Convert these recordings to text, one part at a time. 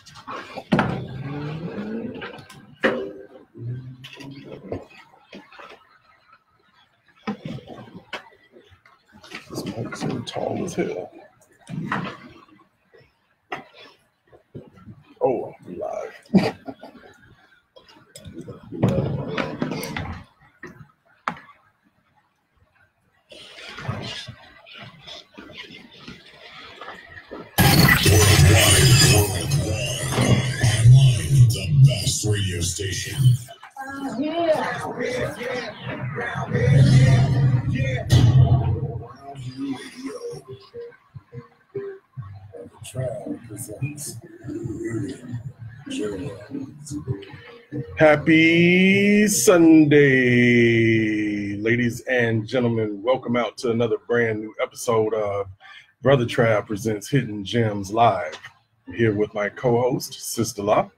This mic is so tall as hell. Oh, I'm live. The best radio station. Brotha Trav presents Happy Sunday, ladies and gentlemen. Welcome out to another brand new episode of Brotha Trav presents Hidden Gems Live. I'm here with my co-host, Sista.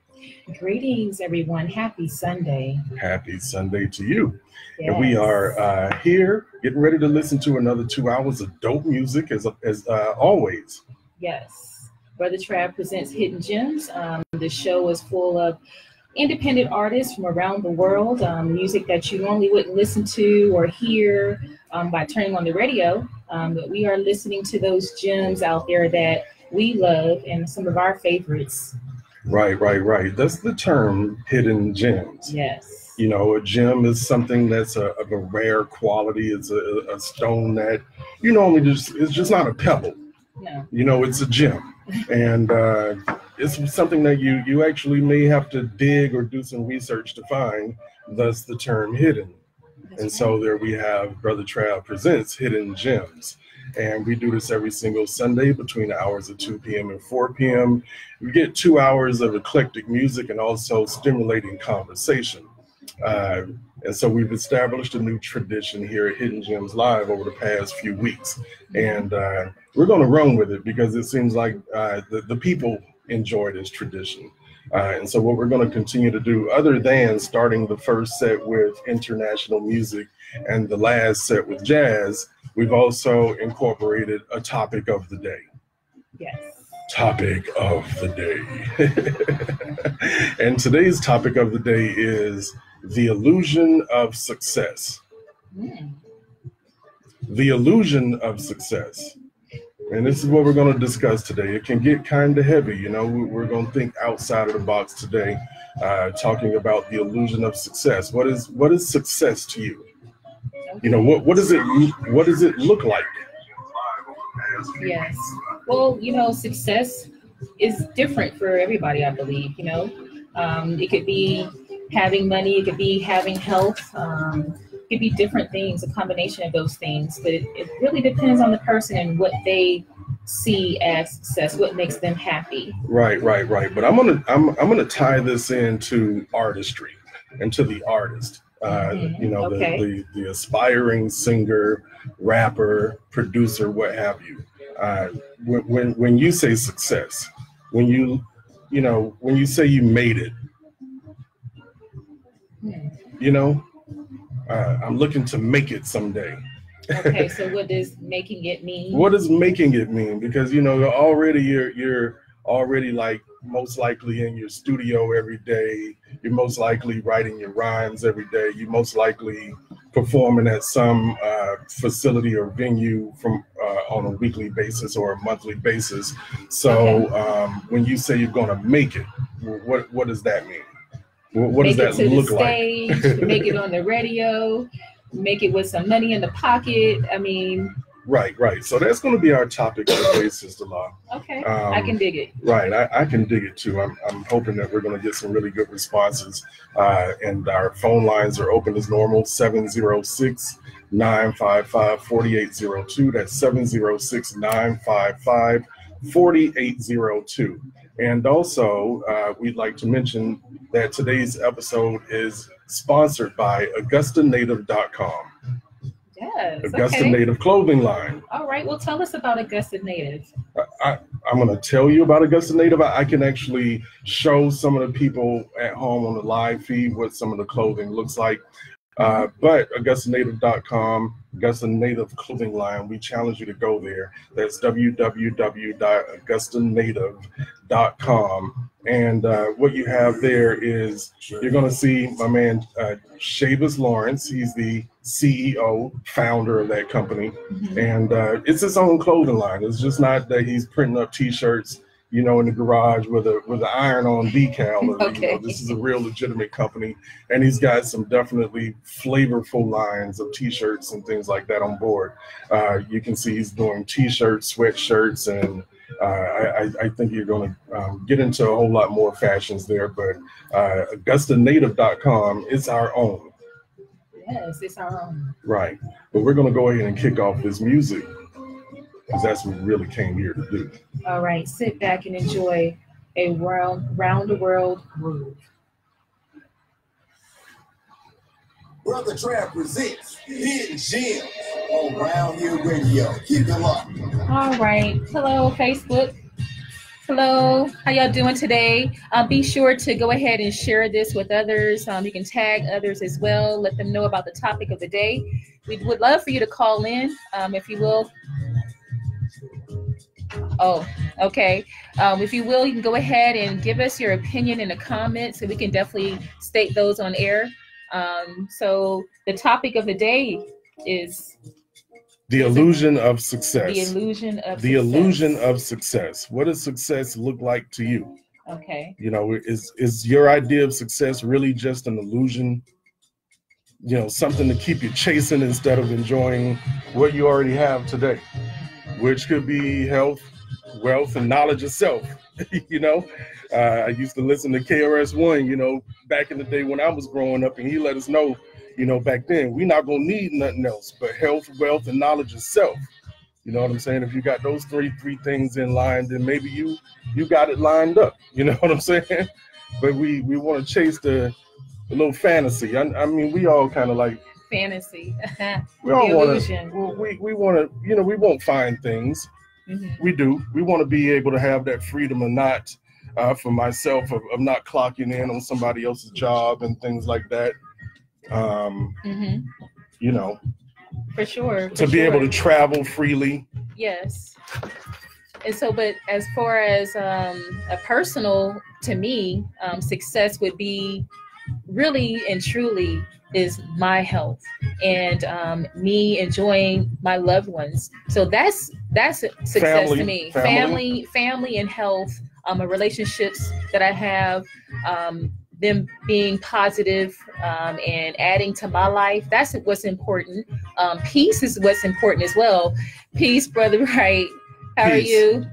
Greetings, everyone. Happy Sunday. Happy Sunday to you. Yes. And we are here getting ready to listen to another 2 hours of dope music as always. Yes. Brotha Trav presents Hidden Gems. The show is full of independent artists from around the world, music that you normally wouldn't listen to or hear by turning on the radio. But we are listening to those gems out there that we love and some of our favorites. Right. That's the term, hidden gems. Yes. You know, a gem is something that's of a rare quality. It's a stone that you normally it's just not a pebble. No. You know, it's a gem. And it's something that you actually may have to dig or do some research to find, thus the term hidden. That's And right. so there we have Brotha Trav presents Hidden Gems. And we do this every single Sunday between the hours of 2 p.m. and 4 p.m. We get 2 hours of eclectic music and also stimulating conversation. And so we've established a new tradition here at Hidden Gems Live over the past few weeks. And we're going to run with it because it seems like the people enjoy this tradition. And so what we're going to continue to do, other than starting the first set with international music and the last set with jazz, we've also incorporated a topic of the day. Yes. Topic of the day. And today's topic of the day is the illusion of success. The illusion of success. And this is what we're going to discuss today. It can get kind of heavy, you know. We're going to think outside of the box today, talking about the illusion of success. What is success to you? You know, what does it look like? Yes. Well, you know, success is different for everybody, I believe. You know, it could be having money, it could be having health, it could be different things, a combination of those things. But it really depends on the person and what they see as success, what makes them happy. Right. But I'm gonna tie this into artistry and to the artist. You know, Okay. the aspiring singer, rapper, producer, what have you. When you say success, when you say you made it, you know, I'm looking to make it someday. Okay, so what does making it mean? What does making it mean? Because you know, you're already like most likely in your studio every day. You're most likely writing your rhymes every day. You're most likely performing at some facility or venue from on a weekly basis or a monthly basis. So when you say you're going to make it, what does that mean? What does that look like? Make it to the stage, make it on the radio, make it with some money in the pocket. I mean. Right. So that's going to be our topic today, Sister Law. Okay, I can dig it. Right, I can dig it too. I'm hoping that we're going to get some really good responses. And our phone lines are open as normal, 706-955-4802. That's 706-955-4802. And also, we'd like to mention that today's episode is sponsored by AugustaNative.com. Yes. Augusta Okay. Native clothing line. All right. Well, tell us about Augusta Native. I'm going to tell you about Augusta Native. I can actually show some of the people at home on the live feed what some of the clothing looks like. But AugustaNative.com, Augusta Native clothing line, we challenge you to go there. That's www.augustanative.com. And what you have there is you're going to see my man Shavis Lawrence. He's the CEO, founder of that company. And it's his own clothing line. It's just not that he's printing up T-shirts, you know, in the garage with an iron-on decal. Okay. You know, this is a real legitimate company. And he's got some definitely flavorful lines of T-shirts and things like that on board. You can see he's doing T-shirts, sweatshirts, and I think you're going to get into a whole lot more fashions there, but AugustaNative.com is our own. Yes, it's our own. Right. But we're going to go ahead and kick off this music because that's what we really came here to do. All right. Sit back and enjoy a round the world groove. Brotha Trav presents Hidden Gems on Round Here Radio. Keep it locked. All right. Hello, Facebook. Hello. How y'all doing today? Be sure to go ahead and share this with others. You can tag others as well. Let them know about the topic of the day. We would love for you to call in, if you will. Oh, okay. If you will, you can go ahead and give us your opinion in the comments, so we can definitely state those on air. So the topic of the day is the illusion of success. The illusion of the success. illusion of success. What does success look like to you? Okay. You know, is your idea of success really just an illusion? You know, something to keep you chasing instead of enjoying what you already have today, which could be health, wealth, and knowledge of self. You know, I used to listen to KRS-One, you know, back in the day when I was growing up, and he let us know, you know, back then, we're not going to need nothing else but health, wealth, and knowledge of self. You know what I'm saying? If you got those three things in line, then maybe you got it lined up. You know what I'm saying? But we want to chase the little fantasy. I mean, we all kind of like fantasy. We all want to, we want to, you know, we won't find things. We do. We want to be able to have that freedom of not, for myself, of not clocking in on somebody else's job and things like that. You know, for sure. To be able to travel freely. Yes. And so, but as far as a personal, to me, success would be really and truly is my health and me enjoying my loved ones. So that's success to me. Family and health, relationships that I have, them being positive and adding to my life. That's what's important. Peace is what's important as well. Peace, brother, right? How are you?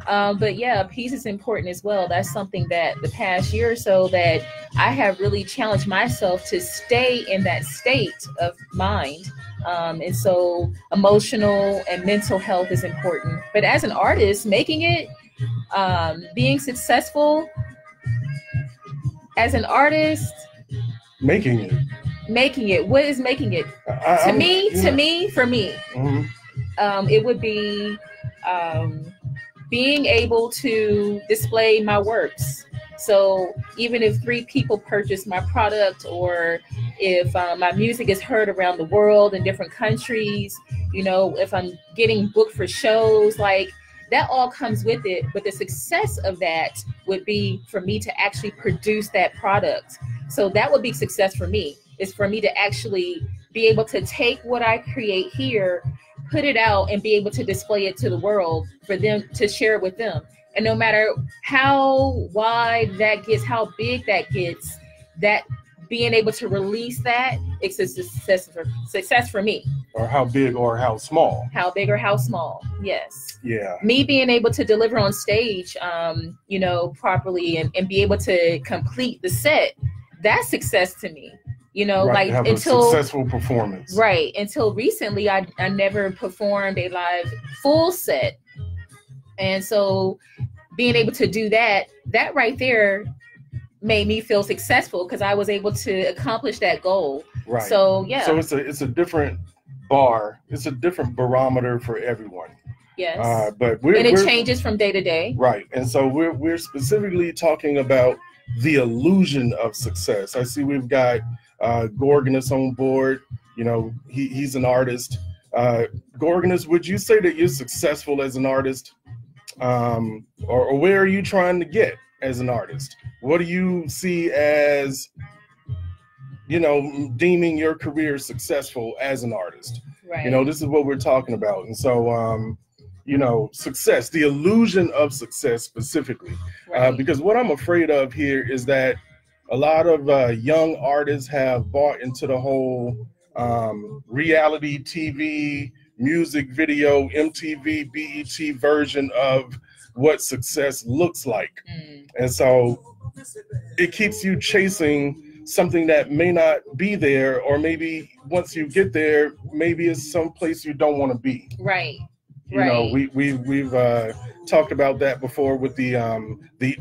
But yeah, peace is important as well. That's something that the past year or so that I have really challenged myself to stay in that state of mind. And so emotional and mental health is important. But as an artist, making it, being successful as an artist, making it. What is making it? For me, it would be being able to display my works. So even if 3 people purchase my product, or if my music is heard around the world in different countries, you know, if I'm getting booked for shows, like that all comes with it. But the success of that would be for me to actually produce that product. So that would be success for me, is for me to actually be able to take what I create here, put it out, and be able to display it to the world for them to share it with them. And no matter how wide that gets, how big that gets, that being able to release that, it's a success for me. Or how big or how small. How big or how small, yes. Yeah. Me being able to deliver on stage, you know, properly and be able to complete the set, that's success to me. You know, right, like have until a successful performance. Right. Until recently, I never performed a live full set. And so being able to do that right there made me feel successful, because I was able to accomplish that goal. Right. So yeah. So it's a different bar. It's a different barometer for everyone. Yes. But it changes from day to day. Right. And so we're specifically talking about the illusion of success. I see we've got Gorgonus on board. You know, he's an artist. Gorgonus, would you say that you're successful as an artist? Or where are you trying to get? as an artist? What do you see as, deeming your career successful as an artist? Right. This is what we're talking about. And so, success, the illusion of success specifically, Right. because what I'm afraid of here is that a lot of young artists have bought into the whole reality TV, music video, MTV, BET version of what success looks like. And so it keeps you chasing something that may not be there, or maybe once you get there, maybe it's someplace you don't want to be. Right. We've talked about that before with the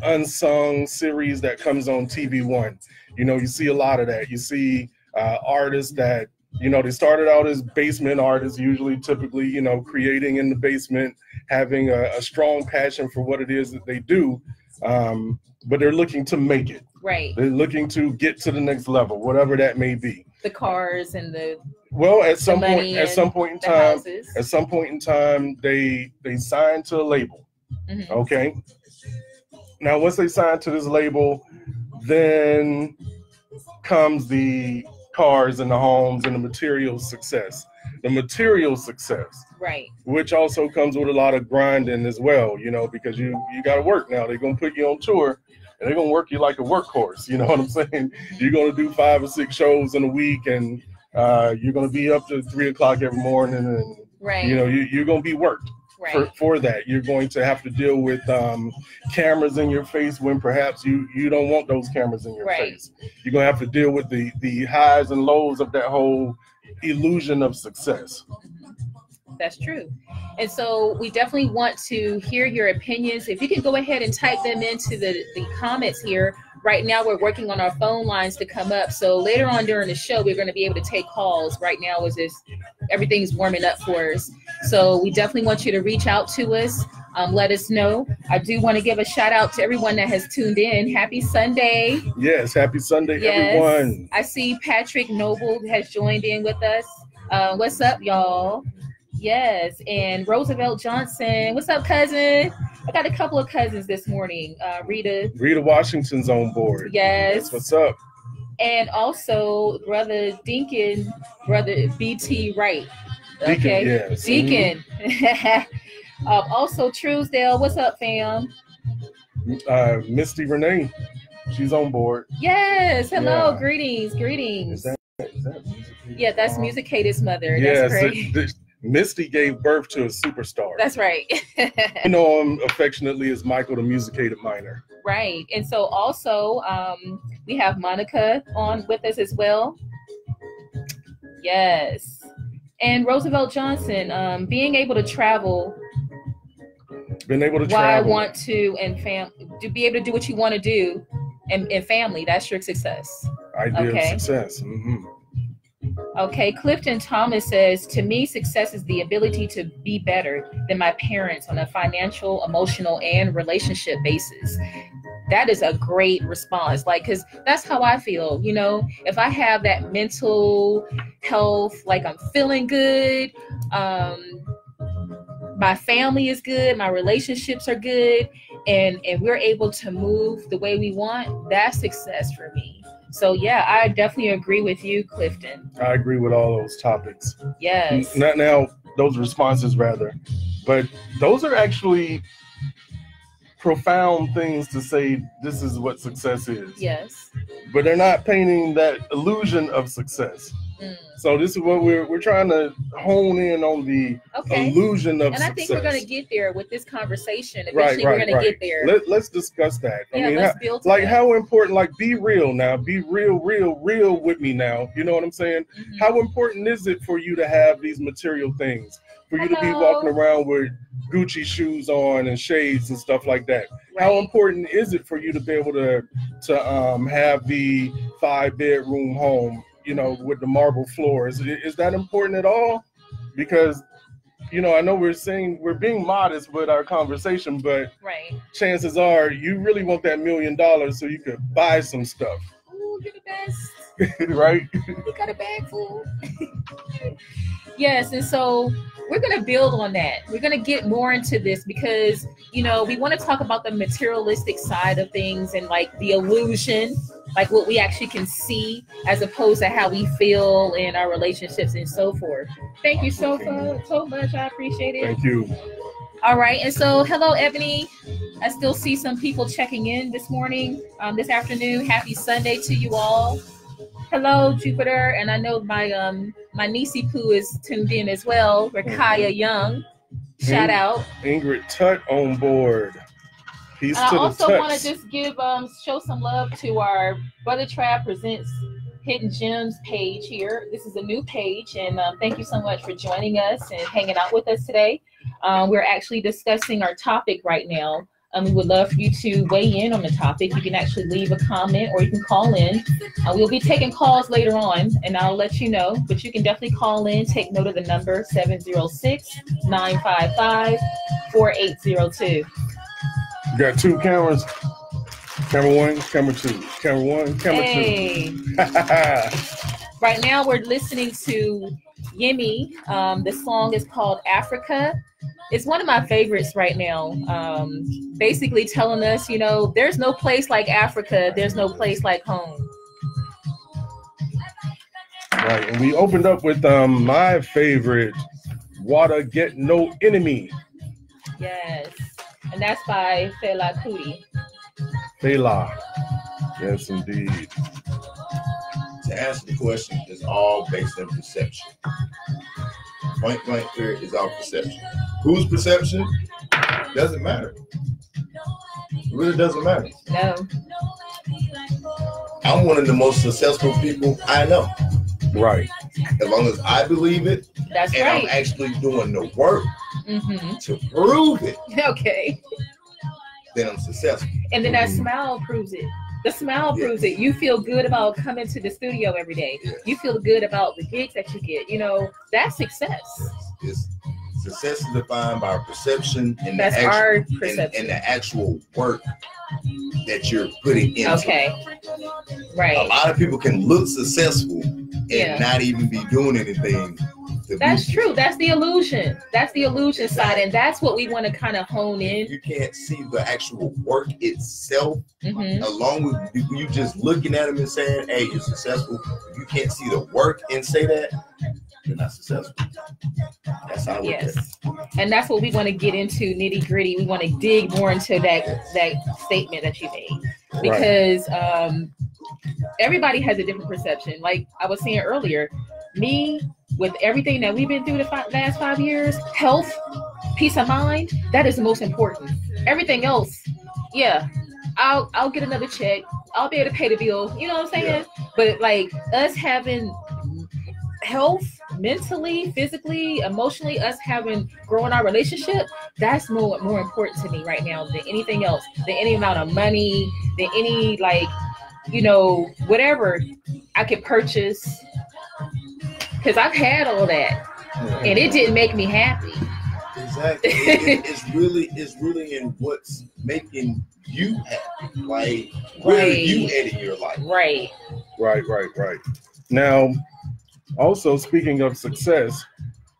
Unsung series that comes on TV One. You see a lot of that. You see artists that, they started out as basement artists, typically, creating in the basement, having a strong passion for what it is that they do, but they're looking to make it. Right. They're looking to get to the next level, whatever that may be. The cars and at some point in time, they sign to a label. Mm-hmm. Okay. Now, once they sign to this label, then comes the cars and the homes and the material success. The material success, right, which also comes with a lot of grinding as well, because you got to work now. They're going to put you on tour and they're going to work you like a workhorse. You know what I'm saying? You're going to do 5 or 6 shows in a week, and you're going to be up to 3 o'clock every morning, and right, you're going to be worked. Right. For that. You're going to have to deal with cameras in your face when perhaps you don't want those cameras in your face. You're going to have to deal with the highs and lows of that whole illusion of success. That's true. And so we definitely want to hear your opinions. If you can go ahead and type them into the comments here. Right now, we're working on our phone lines to come up. So later on during the show, we're going to be able to take calls. Right now, is just everything's warming up for us. So we definitely want you to reach out to us. Let us know. I do want to give a shout out to everyone that has tuned in. Happy Sunday. Yes, happy Sunday, everyone. I see Patrick Noble has joined in with us. What's up, y'all? Yes, and Roosevelt Johnson. What's up, cousin? I got a couple of cousins this morning. Rita Washington's on board. Yes. That's what's up. And also Brother Deacon, Brother BT Wright. Okay. Deacon, yes. Deacon. Mm-hmm. Also Truesdale. What's up, fam? Misty Renee. She's on board. Yes. Hello. Yeah. Greetings. Is that yeah, that's Music Hated's mother. Yes, that's great. Misty gave birth to a superstar. That's right. You know him affectionately as Michael, the Music Hated Minor. Right. And so also we have Monica on with us as well. Yes. And Roosevelt Johnson, being able to travel. Been able to why travel. I want to and to be able to do what you want to do and family, that's your success. Ideal success. Mm-hmm. Okay, Clifton Thomas says, to me, success is the ability to be better than my parents on a financial, emotional, and relationship basis. That is a great response. Because that's how I feel. If I have that mental health, I'm feeling good, my family is good, my relationships are good, and we're able to move the way we want, that's success for me. So, yeah, I definitely agree with you, Clifton. I agree with all those topics. Yes. Not now, those responses, rather. But those are actually profound things to say this is what success is. Yes. But they're not painting that illusion of success. So this is what we're trying to hone in on, the illusion of success. And I think we're going to get there with this conversation. Eventually we're going to get there. Let's discuss that. Yeah, let's build how important, be real now. Be real with me now. You know what I'm saying? Mm-hmm. How important is it for you to have these material things? For you to be walking around with Gucci shoes on and shades and stuff like that. Right. How important is it for you to be able to have the 5-bedroom home, with the marble floors? Is that important at all? Because, I know we're being modest with our conversation, but chances are you really want that $1 million so you could buy some stuff. Ooh, you're the best. Right? You got a bag full. Yes, and so we're going to build on that. We're going to get more into this because, you know, we want to talk about the materialistic side of things and like the illusion, like what we actually can see as opposed to how we feel in our relationships and so forth. Thank you so much. I appreciate it. Thank you. All right. And so, hello, Ebony. I still see some people checking in this morning, this afternoon. Happy Sunday to you all. Hello, Jupiter. And I know my niecey Pooh is tuned in as well. Rakaya Young. Shout out. Ingrid Tut on board. Peace to the I also want Tuts. to just give show some love to our Brother Trav Presents Hidden Gems page here. This is a new page, and thank you so much for joining us and hanging out with us today. We're actually discussing our topic right now. We would love for you to weigh in on the topic. You can actually leave a comment or you can call in. We'll be taking calls later on, and I'll let you know. But you can definitely call in. Take note of the number 706-955-4802. You got two cameras. Camera one, camera two. Camera one, camera two. Right now we're listening to Yemi. The song is called Africa. It's one of my favorites right now. Basically telling us, you know, there's no place like Africa. There's no place like home. Right, and we opened up with my favorite, Water Get No Enemy. Yes, and that's by Fela Kuti. Fela. Yes, indeed. To answer the question, it's all based on perception. Point blank period is all perception. Whose perception? Doesn't matter. It really doesn't matter. No. I'm one of the most successful people I know. Right. As long as I believe it, That's and right. I'm actually doing the work Mm-hmm. to prove it, Okay. then I'm successful. And then that smile proves it. The smile proves it. You feel good about coming to the studio every day. You feel good about the gigs that you get. You know, that's success. Success is defined by perception and That's the actual, our perception. and the actual work that you're putting into. Okay. A Right. lot of people can look successful and not even be doing anything. That's true. That's the illusion. That's the illusion side. And that's what we want to kind of hone in. You can't see the actual work itself, Mm-hmm. along with you just looking at them and saying, hey, you're successful. If you can't see the work and say that, you're not successful. That's how I look at it. Yes. And that's what we want to get into nitty gritty. We want to dig more into that statement that you made. Because everybody has a different perception. Like I was saying earlier, me, with everything that we've been through the last 5 years, health, peace of mind, that is the most important. Everything else, yeah, I'll get another check. I'll be able to pay the bill. You know what I'm saying? Yeah. But like us having health, mentally, physically, emotionally, us having growing our relationship, that's more important to me right now than anything else, than any amount of money, than any like, you know, whatever I could purchase. Because I've had all that, and it didn't make me happy. Exactly. It's really in what's making you happy. Like, where are you at in your life? Right. Now, also speaking of success,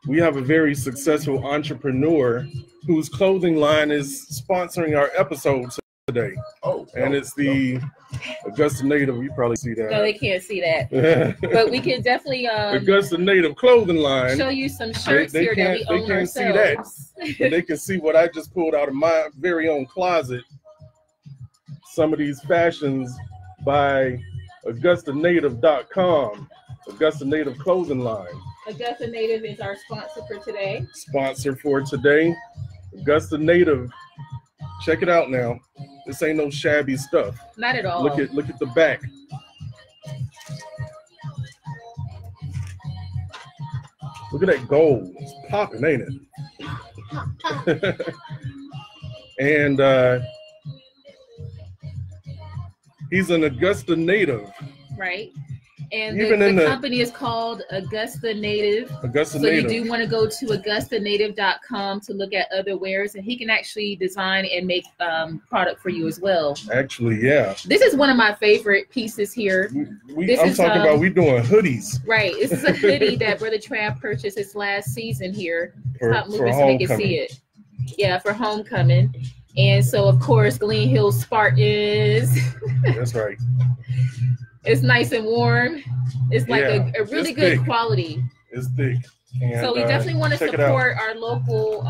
we have a very successful entrepreneur whose clothing line is sponsoring our episode today. And it's the Augusta Native. You probably see that. No, they can't see that. But we can definitely Augusta Native clothing line. show you some shirts here that we own can't ourselves. See that. But they can see what I just pulled out of my very own closet. Some of these fashions by AugustaNative.com. Augusta Native clothing line. Augusta Native is our sponsor for today. Augusta Native. Check it out now. This ain't no shabby stuff. Not at all. Look at the back. Look at that gold. It's popping, ain't it? And he's an Augusta native. Right. And Even the company is called Augusta Native. Augusta so Native. You do want to go to AugustaNative.com to look at other wares, and he can actually design and make product for you as well. Actually, yeah. This is one of my favorite pieces here. I'm talking about we doing hoodies. Right. This is a hoodie that Brother Trav purchased this last season here. For homecoming. Yeah, for homecoming. And so, of course, Glen Hill Spartans. That's right. It's nice and warm. It's like a really good thick. Quality. It's thick. And, so we definitely want to support our local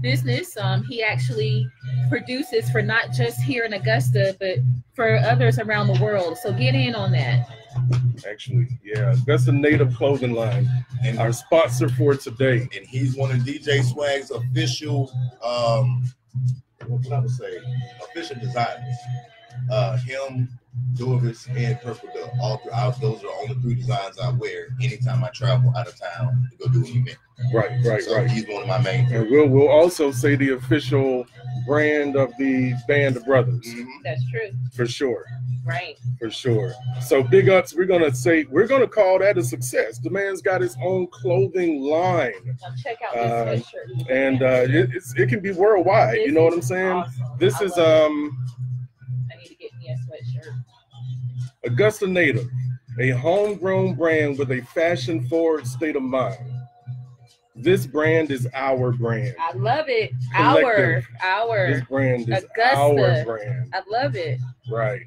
business. He actually produces for not just here in Augusta, but for others around the world. So get in on that. Actually, yeah, Augusta Native clothing line, and our sponsor for today. And he's one of DJ Swag's official, what can I say, official designers. Him, Dorvis, and Purple Dove. All throughout, those are the only 3 designs I wear anytime I travel out of town to go do an event. Right. He's one of my main. And we'll also say the official brand of the Band of Brothers. Mm-hmm. That's true. For sure. Right. For sure. So big ups. We're gonna call that a success. The man's got his own clothing line. Now check out this sweatshirt. And it can be worldwide. You know what I'm saying? Awesome. This is I need to get me a sweatshirt. Augusta Native, a homegrown brand with a fashion-forward state of mind. This brand is our brand. I love it. Collective. Our. This brand is Augusta. our brand. I love it. Right.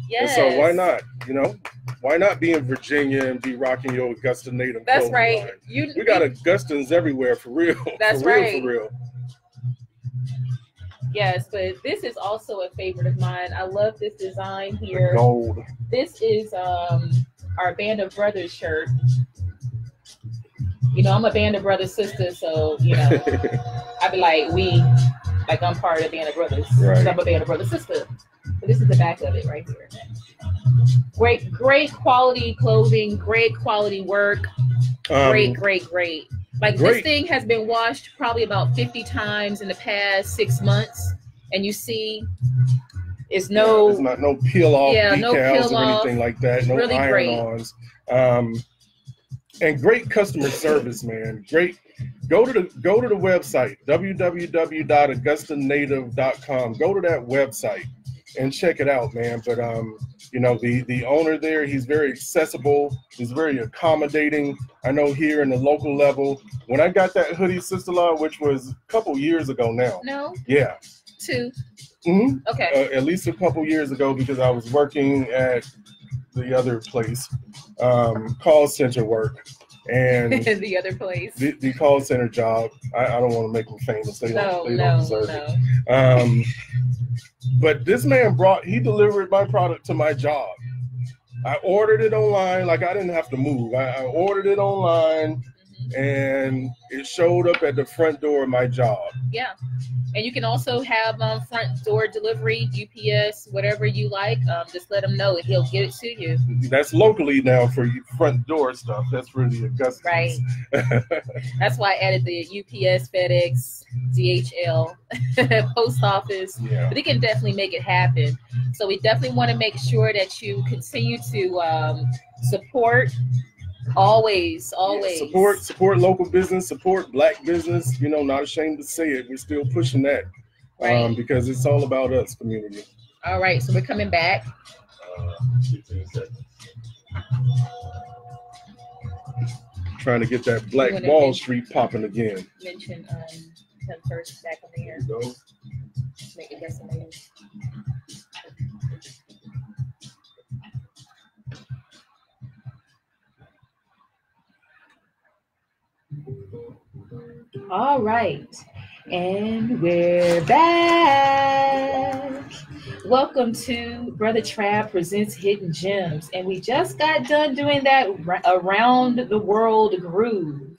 Yes. And so why not? Why not be in Virginia and be rocking your Augusta Native? That's right. Line? We got Augustans everywhere for real. That's for real, right. For real. Yes, but this is also a favorite of mine. I love this design here. The gold. This is our Band of Brothers shirt. I'm a Band of Brothers sister, so I be like I'm part of the Band of Brothers. Right. I'm a Band of Brothers sister. But this is the back of it right here. Great quality clothing, great quality work. Great. This thing has been washed probably about 50 times in the past 6 months, and you see it's there's not no peel off decals no peel or off. anything like that. No really iron-ons. And great customer service, man. Great. Go to the website www.augustanative.com. Go to that website and check it out, man. But the owner there, he's very accessible. He's very accommodating. I know here in the local level, when I got that hoodie, Sister-in-law, which was a couple years ago now. No. Yeah. 2. Mm-hmm. Okay. At least a couple years ago, because I was working at the other place, call center work. And the other place, the call center job. I don't want to make them famous. They don't deserve it. But this man he delivered my product to my job. I ordered it online. Like, I didn't have to move. I ordered it online, and it showed up at the front door of my job. Yeah. And you can also have front door delivery, UPS, whatever you like. Just let him know and he'll get it to you. That's locally now for front door stuff. That's really Augusta. Right. That's why I added the UPS, FedEx, DHL, post office. Yeah. But it can definitely make it happen. So we definitely want to make sure that you continue to support. Always. Support local business, support Black business. Not ashamed to say it. We're still pushing that, right? Because it's all about us, community. All right, so we're coming back. 15 seconds. Trying to get that Black Wall Street popping again. Mention him first back on the air. There you go. Make it decimated. All right, and we're back. Welcome to Brother Trav Presents Hidden Gems, and we just got done doing that around the world groove.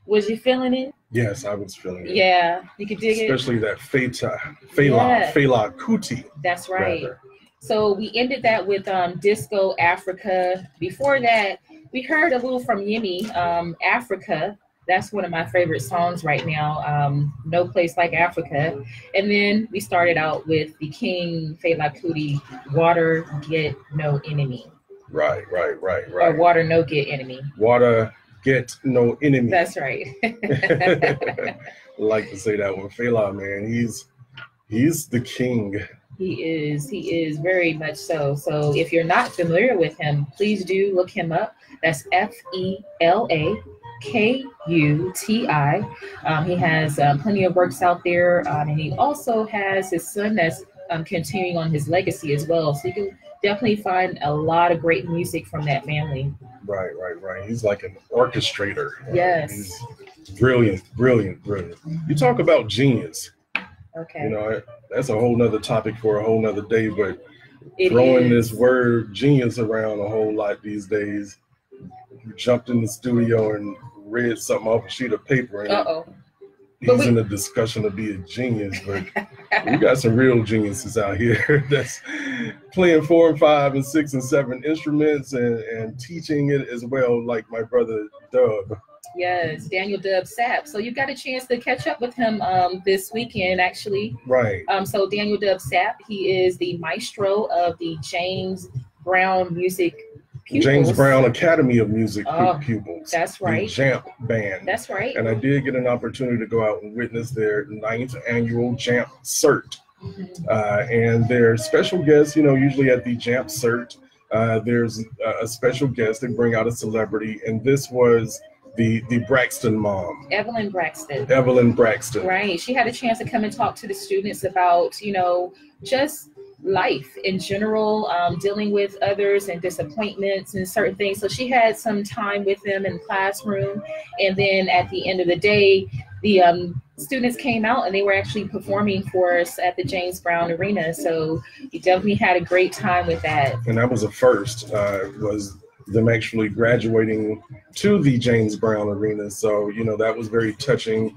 Was you feeling it? Yes, I was feeling it. Yeah, you could dig Especially it. Especially that Fela Kuti. That's right. Rather. So we ended that with Disco Africa. Before that, we heard a little from Yemi, Africa. That's one of my favorite songs right now, No Place Like Africa. And then we started out with the King Fela Kuti, Water Get No Enemy. Right. Or water no get enemy. Water get no enemy. That's right. I like to say that one. Fela, man, he's the king. He is very much so. So if you're not familiar with him, please do look him up. That's FELAKUTI. He has plenty of works out there, and he also has his son that's continuing on his legacy as well. So you can definitely find a lot of great music from that family. Right. He's like an orchestrator. Yes. He's brilliant. You talk about genius. Okay. You know, that's a whole nother topic for a whole nother day, but throwing this word genius around a whole lot these days. You jumped in the studio and read something off a sheet of paper and he's in a discussion to be a genius, but we got some real geniuses out here that's playing 4 and 5 and 6 and 7 instruments and teaching it as well, like my brother Dub. Yes, Daniel Dub Sapp. So you got a chance to catch up with him this weekend, actually. Right. So Daniel Dub Sapp, he is the maestro of the James Brown Music Pupils. James Brown Academy of Music Pupils. That's right. The JAMP band. That's right. And I did get an opportunity to go out and witness their 9th annual JAMP Cert. And their special guests, you know, usually at the JAMP Cert, there's a special guest. They bring out a celebrity, and this was the Braxton mom. Evelyn Braxton. Right. She had a chance to come and talk to the students about, you know, just life in general, dealing with others and disappointments and certain things. So she had some time with them in the classroom. And then at the end of the day, the students came out and they were actually performing for us at the James Brown Arena. So we definitely had a great time with that. And that was a first, was them actually graduating to the James Brown Arena. So, you know, that was very touching.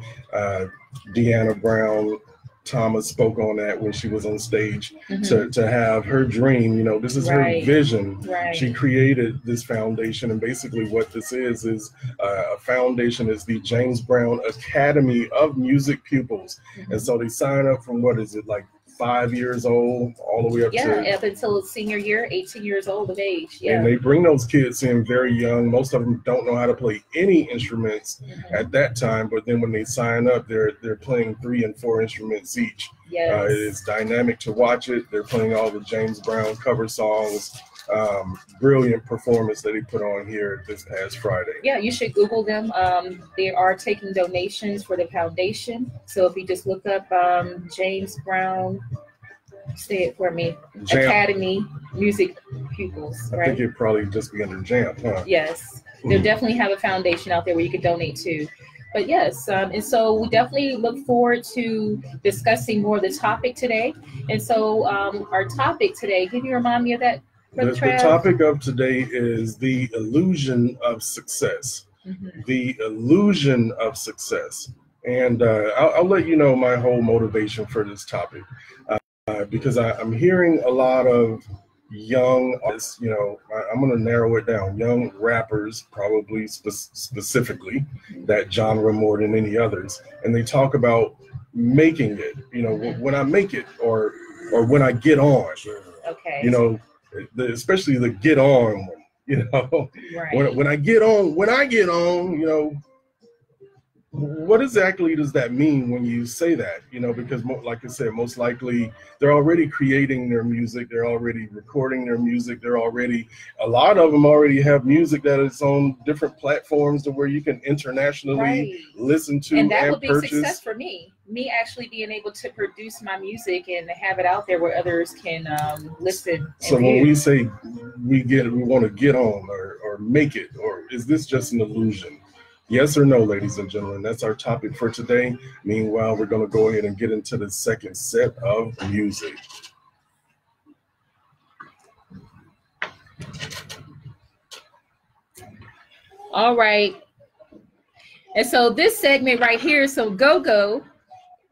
Deanna Brown Thomas spoke on that when she was on stage, to have her dream, you know, this is her vision. She created this foundation, and basically what this is a foundation is the James Brown Academy of Music Pupils. And so they sign up from, what is it, like 5 years old all the way up to up until senior year, 18 years old of age. And they bring those kids in very young. Most of them don't know how to play any instruments at that time, but then when they sign up, they're playing 3 and 4 instruments each. It's dynamic to watch it. They're playing all the James Brown cover songs. Brilliant performance that he put on here this past Friday. Yeah, you should Google them. They are taking donations for the foundation. So if you just look up James Brown, say it for me, Academy Music Pupils. I think it'd probably just be under JAMP, huh? Yes, they'll definitely have a foundation out there where you could donate to. But yes, and so we definitely look forward to discussing more of the topic today. And so our topic today, can you remind me of that? The topic of today is the illusion of success. The illusion of success. And I'll let you know my whole motivation for this topic, because I'm hearing a lot of young artists, you know, I'm going to narrow it down, young rappers, probably specifically that genre more than any others. And they talk about making it, you know, when I make it or when I get on, you know, especially the get on one, you know, when I get on, you know, what exactly does that mean when you say that? You know, because like I said, most likely they're already creating their music, they're already recording their music, a lot of them already have music that is on different platforms to where you can internationally listen to and that would be purchase. Success for me actually being able to produce my music and have it out there where others can listen. So when we say we want to get on or make it, or is this just an illusion? Yes or no, ladies and gentlemen, that's our topic for today. Meanwhile, we're going to go ahead and get into the second set of music. All right. And so this segment right here is some go-go.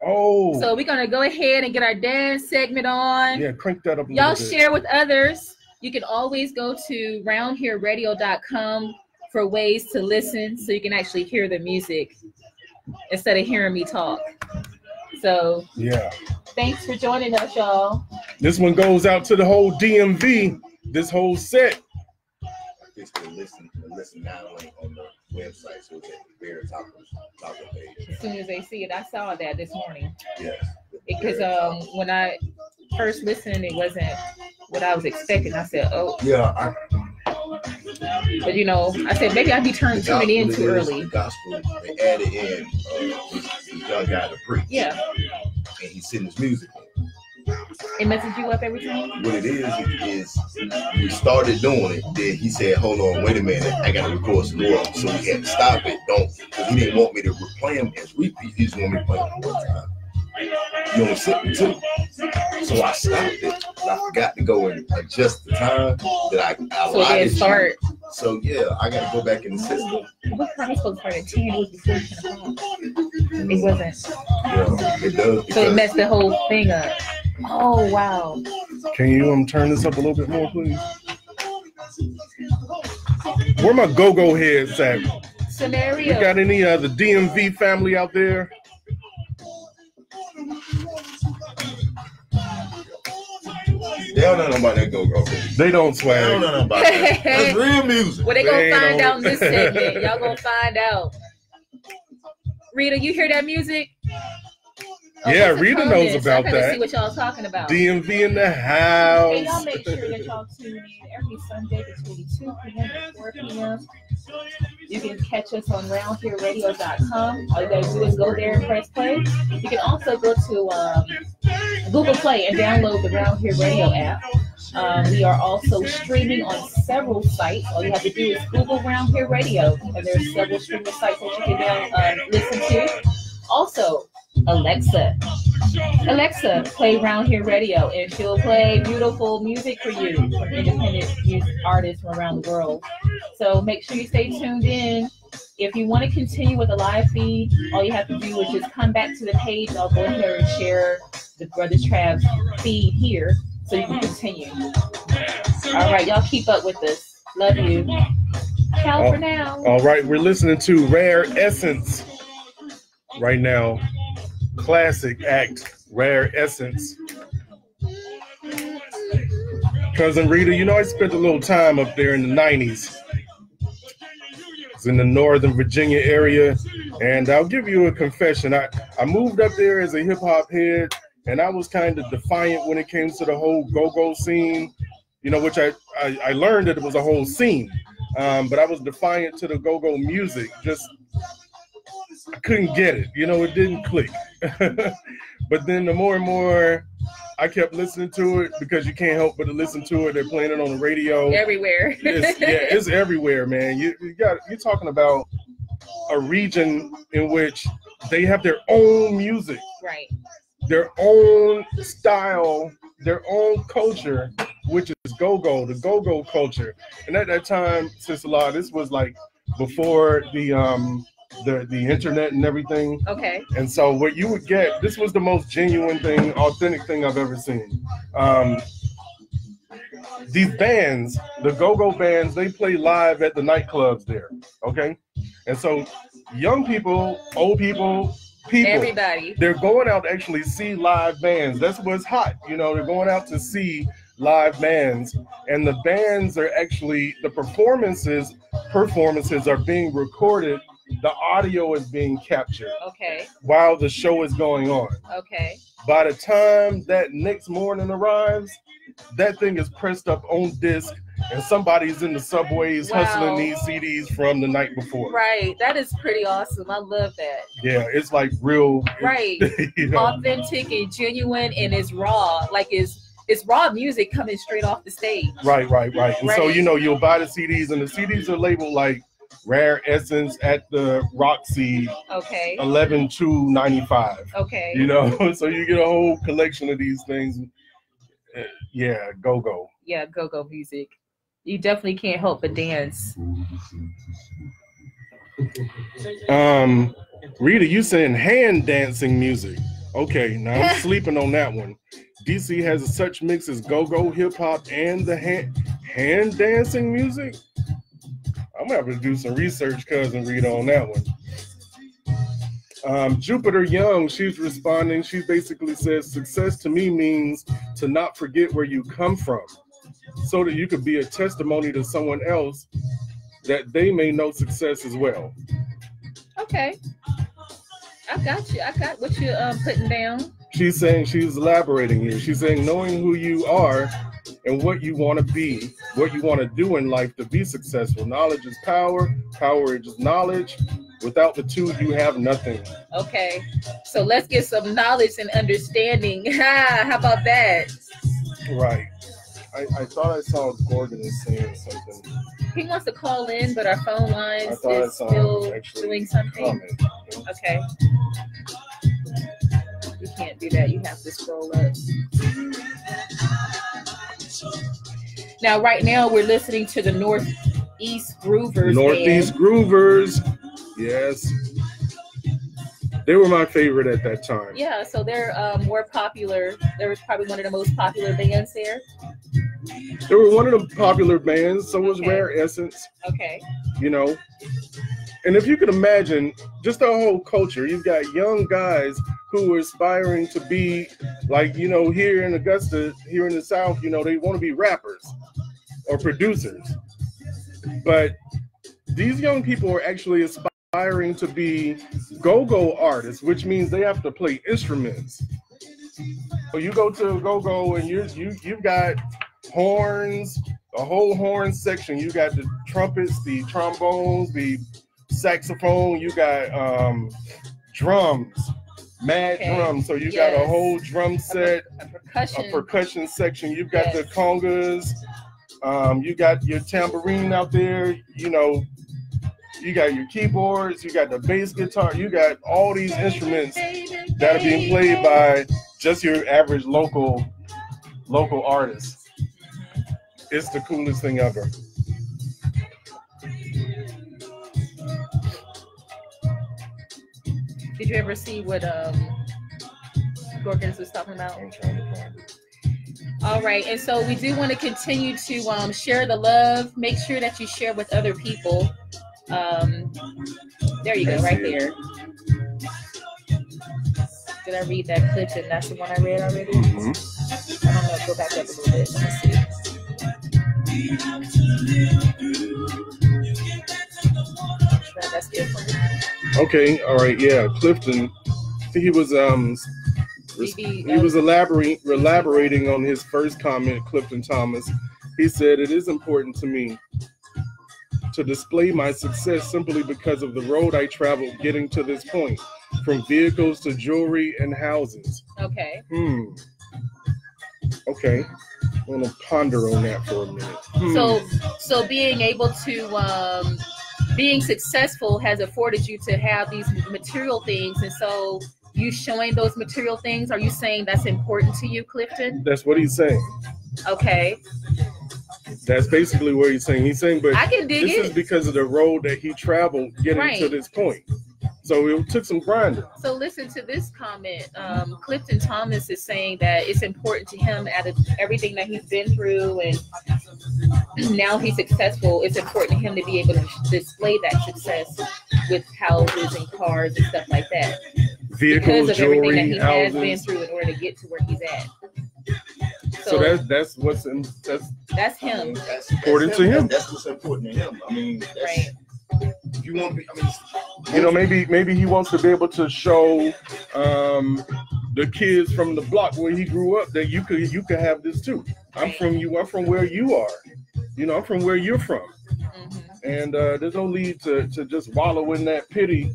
Oh. So we're going to go ahead and get our dance segment on. Yeah, crank that up a little Y'all bit. share with others. You can always go to roundhereradio.com for ways to listen so you can actually hear the music instead of hearing me talk. So yeah, thanks for joining us, y'all. This one goes out to the whole DMV, this whole set. it's the listen now link on the website, so it's at the very top of the page. As soon as they see it, I saw that this morning. Yes. Because when I first listened, it wasn't what I was expecting. I said, oh. Yeah. But you know, I said maybe I'd be tuning in too early. The gospel, they added in this young guy to preach. Yeah. And he's sitting his music in. It messes you up every time? What it is we started doing it, then he said, hold on, wait a minute, I gotta record some more. So we had to stop it, because he didn't want me to play him as repeat, he just wanted me to play him one time. You only sit with two. So I stopped it. I forgot to go and adjust the time that I so it didn't start. So yeah, I gotta go back in the system. What time was supposed to start at 10? It was before 10 o'clock. It wasn't. Yeah, it does. So it messed the whole thing up. Oh wow. Can you turn this up a little bit more, please? Where my go-go heads at? Scenario. We got any the DMV family out there? They don't know about that go-go. They don't swag. They don't know about that. That's real music. Well, they gonna find out in this segment. Y'all gonna find out. Rita, you hear that music? Yeah, Rita knows about that. See what y'all talking about. DMV in the house. Hey, y'all make sure that y'all tune in every Sunday between 2 p.m. and 4 p.m. You can catch us on roundhereradio.com. All you gotta do is go there and press play. You can also go to Google Play and download the Round Here Radio app. We are also streaming on several sites. All you have to do is Google Round Here Radio, and there's several streaming sites that you can listen to. Also, Alexa, play Round Here Radio, and she'll play beautiful music for you from independent music artists from around the world. So make sure you stay tuned in. If you want to continue with the live feed, all you have to do is just come back to the page. I'll go ahead and share the Brotha Trav feed here so you can continue. All right, y'all keep up with us. Love you. Ciao for now. All right, we're listening to Rare Essence right now. Classic act, Rare Essence. Cousin Rita, you know, I spent a little time up there in the 90s. It's in the Northern Virginia area. And I'll give you a confession. I moved up there as a hip hop head, and I was kind of defiant when it came to the whole go-go scene, you know, which I learned that it was a whole scene. But I was defiant to the go-go music. Just, I couldn't get it. You know, it didn't click. But then the more and more I kept listening to it, because you can't help but to listen to it. They're playing it on the radio. Everywhere. It's everywhere, man. You're talking about a region in which they have their own music. Right. Their own style, their own culture, which is go-go, the go-go culture. And at that time, Sista, this was like before the internet and everything. Okay. And so what you would get, this was the most genuine thing, authentic thing I've ever seen. These bands, the go-go bands, they play live at the nightclubs there. Okay. And so young people, old people, everybody, they're going out to actually see live bands. That's what's hot. You know, they're going out to see live bands, and the bands are actually, the performances are being recorded. The audio is being captured. Okay. While the show is going on. Okay. By the time that next morning arrives, that thing is pressed up on disc, and somebody's in the subways hustling these CDs from the night before. Right. That is pretty awesome. I love that. Yeah, it's like real. Right. You know? Authentic and genuine, and it's raw. Like it's raw music coming straight off the stage. Right. And so, you know, you'll buy the CDs, and the CDs are labeled like Rare Essence at the Roxy. Okay. 11/2/95. Okay. You know, so you get a whole collection of these things. Yeah, go-go. Yeah, go-go music. You definitely can't help but dance. Rita, you saying hand dancing music. Okay, now I'm sleeping on that one. DC has such mix as go-go, hip-hop, and the hand dancing music. I'm gonna have to do some research, Cousin Rita, on that one. Jupiter Young, she's responding. She basically says, success to me means to not forget where you come from, so that you could be a testimony to someone else that they may know success as well. Okay. I got you. I got what you're putting down. She's saying, she's elaborating here. She's saying knowing who you are and what you want to be, what you want to do in life to be successful. Knowledge is power. Power is knowledge. Without the two, you have nothing. Okay. So let's get some knowledge and understanding. How about that? Right. I thought I saw Gordon is saying something. He wants to call in, but our phone lines is still doing something. Comment. Okay. You can't do that. You have to scroll up. Now, right now, we're listening to the Northeast Groovers. Northeast Groovers. Yes. They were my favorite at that time. Yeah, so they're more popular. They were probably one of the most popular bands there. They were one of the popular bands. So was Rare Essence. Okay. You know, and if you can imagine just the whole culture, you've got young guys who are aspiring to be like, you know, here in Augusta, here in the South, you know, they want to be rappers or producers. But these young people are actually aspiring to be go-go artists, which means they have to play instruments. So you go to a go-go and you've got horns, a whole horn section. You got the trumpets, the trombones, the saxophone. You got drums, drums. So you got a whole drum set, a percussion section. You've got the congas. You got your tambourine out there. You know, you got your keyboards. You got the bass guitar. You got all these instruments that are being played by just your average local artists. It's the coolest thing ever. Did you ever see what Gorgons was talking about? I'm trying to find it. All right, and so we do want to continue to share the love. Make sure that you share with other people. There you go, right there. Did I read that clip? And that's the one I read already? Mm-hmm. I don't know. Go back up a little bit. Let me see. That's different. Okay, all right, yeah. Clifton, I think he was elaborating on his first comment, Clifton Thomas. He said, "It is important to me to display my success simply because of the road I traveled getting to this point, from vehicles to jewelry and houses." Okay. Okay. I'm gonna ponder on that for a minute. So being able to being successful has afforded you to have these material things, and so you showing those material things, are you saying that's important to you, Clifton? That's what he's saying. Okay. That's basically what he's saying. He's saying, but I can dig this is because of the road that he traveled getting to this point. So it took some grinding. So listen to this comment. Clifton Thomas is saying that it's important to him, out of everything that he's been through, and now he's successful, it's important to him to be able to display that success with houses and cars and stuff like that. Vehicles, because of jewelry, everything that he houses. has been through in order to get to where he's at. So that's what's in, that's him. That's important to him. That's what's important to him. I mean, Right. If you want to be, I mean, you know, maybe he wants to be able to show the kids from the block where he grew up that you could have this too. I'm from where you are. You know, I'm from where you're from. Mm-hmm. And there's no need to just wallow in that pity